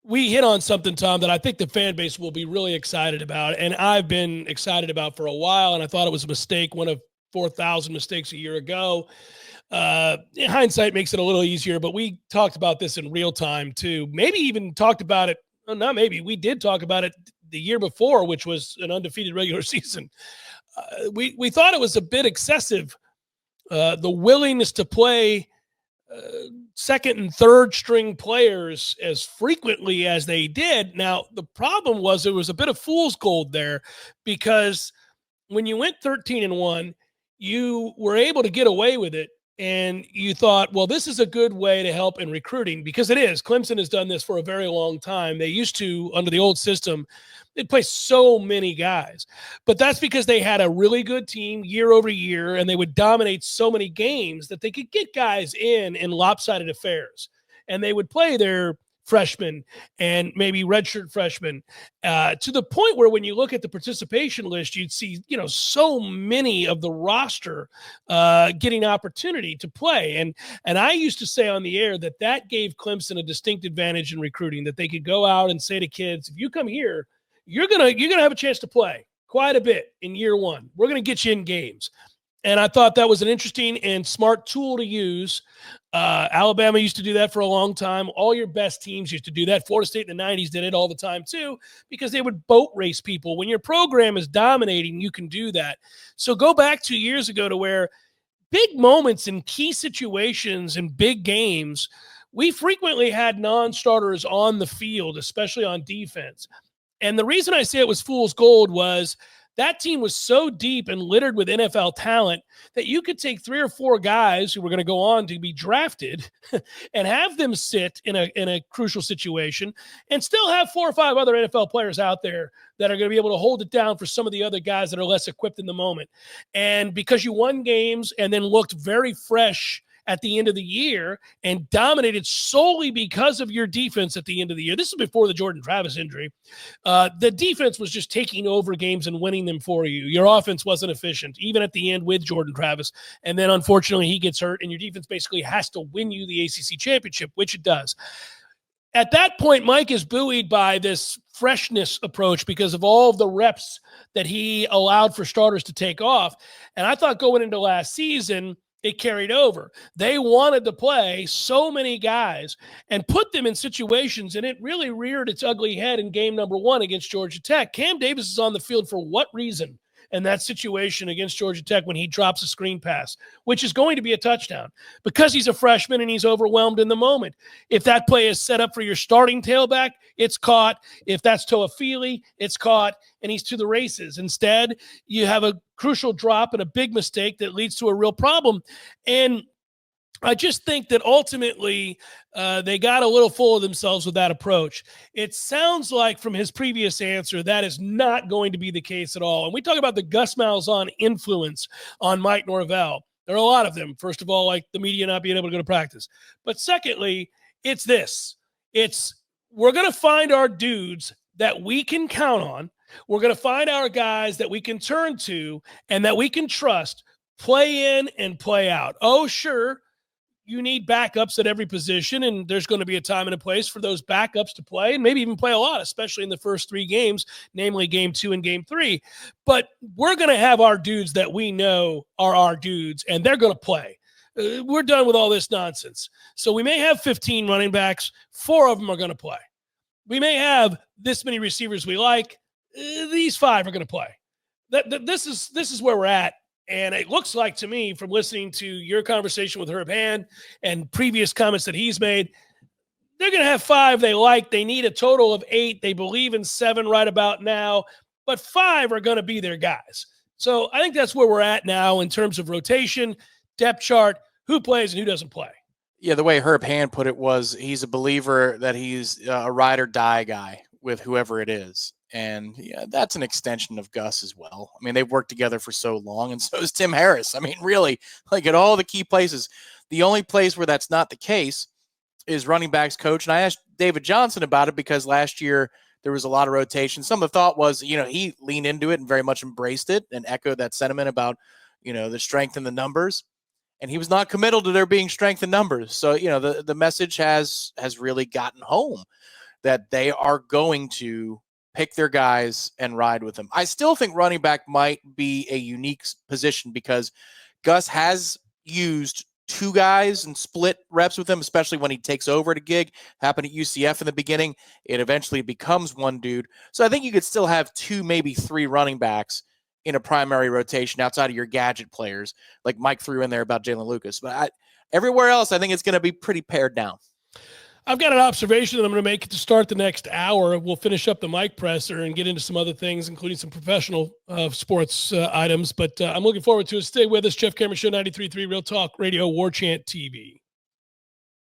we hit on something, Tom, that I think the fan base will be really excited about, and I've been excited about for a while, and I thought it was a mistake, one of 4,000 mistakes a year ago. In hindsight makes it a little easier, but we talked about this in real time too. Maybe even talked about it. Well, not maybe. We did talk about it the year before, which was an undefeated regular season. We thought it was a bit excessive, the willingness to play second and third string players as frequently as they did. Now, the problem was there was a bit of fool's gold there, because when you went 13-1, you were able to get away with it. And you thought, well, this is a good way to help in recruiting, because it is. Clemson has done this for a very long time. They used to, under the old system, they'd play so many guys. But that's because they had a really good team year over year, and they would dominate so many games that they could get guys in lopsided affairs. And they would play their freshmen and maybe redshirt freshmen to the point where when you look at the participation list, you'd see, so many of the roster getting opportunity to play. And I used to say on the air that gave Clemson a distinct advantage in recruiting, that they could go out and say to kids, if you come here, you're gonna have a chance to play quite a bit in year one. We're going to get you in games. And I thought that was an interesting and smart tool to use. Alabama used to do that for a long time. All your best teams used to do that. Florida State in the 90s did it all the time too, because they would boat race people. When your program is dominating, you can do that. So go back 2 years ago to where big moments in key situations and big games, we frequently had non-starters on the field, especially on defense. And the reason I say it was fool's gold was that team was so deep and littered with NFL talent that you could take 3 or 4 guys who were going to go on to be drafted and have them sit in a crucial situation and still have 4 or 5 other NFL players out there that are going to be able to hold it down for some of the other guys that are less equipped in the moment. And because you won games and then looked very fresh at the end of the year and dominated solely because of your defense at the end of the year. This is before the Jordan Travis injury. The defense was just taking over games and winning them for you. Your offense wasn't efficient, even at the end with Jordan Travis. And then unfortunately he gets hurt and your defense basically has to win you the ACC championship, which it does. At that point, Mike is buoyed by this freshness approach because of all of the reps that he allowed for starters to take off. And I thought going into last season, it carried over. They wanted to play so many guys and put them in situations, and it really reared its ugly head in game number 1 against Georgia Tech. Cam Davis is on the field for what reason in that situation against Georgia Tech when he drops a screen pass, which is going to be a touchdown? Because he's a freshman and he's overwhelmed in the moment. If that play is set up for your starting tailback, it's caught. If that's Toafili, it's caught, and he's to the races. Instead, you have a crucial drop and a big mistake that leads to a real problem. And I just think that ultimately they got a little full of themselves with that approach. It sounds like from his previous answer that is not going to be the case at all. And we talk about the Gus Malzahn influence on Mike Norvell. There are a lot of them. First of all, like the media not being able to go to practice. But secondly, it's this. We're going to find our dudes that we can count on. We're going to find our guys that we can turn to and that we can trust, play in and play out. Oh, sure. You need backups at every position, and there's going to be a time and a place for those backups to play and maybe even play a lot, especially in the first 3 games, namely game 2 and game 3. But we're going to have our dudes that we know are our dudes, and they're going to play. We're done with all this nonsense. So we may have 15 running backs. 4 of them are going to play. We may have this many receivers we like. These 5 are going to play. This is where we're at. And it looks like to me, from listening to your conversation with Herb Hand and previous comments that he's made, they're going to have 5 they like. They need a total of 8. They believe in 7 right about now, but 5 are going to be their guys. So I think that's where we're at now in terms of rotation, depth chart, who plays and who doesn't play. Yeah, the way Herb Hand put it was he's a believer that he's a ride or die guy with whoever it is. And yeah, that's an extension of Gus as well. I mean, they've worked together for so long, and so is Tim Harris. I mean, really, like at all the key places. The only place where that's not the case is running backs coach. And I asked David Johnson about it because last year there was a lot of rotation. Some of the thought was, he leaned into it and very much embraced it and echoed that sentiment about, the strength in the numbers. And he was not committal to there being strength in numbers. So, the message has really gotten home that they are going to pick their guys and ride with them. I still think running back might be a unique position because Gus has used two guys and split reps with him, especially when he takes over at a gig. Happened at UCF in the beginning. It eventually becomes one dude. So I think you could still have two, maybe three running backs in a primary rotation outside of your gadget players, like Mike threw in there about Jalen Lucas. But everywhere else, I think it's going to be pretty pared down. I've got an observation that I'm going to make to start the next hour. We'll finish up the mic presser and get into some other things, including some professional sports items. But I'm looking forward to it. Stay with us. Jeff Cameron Show, 93.3 Real Talk Radio, Warchant TV.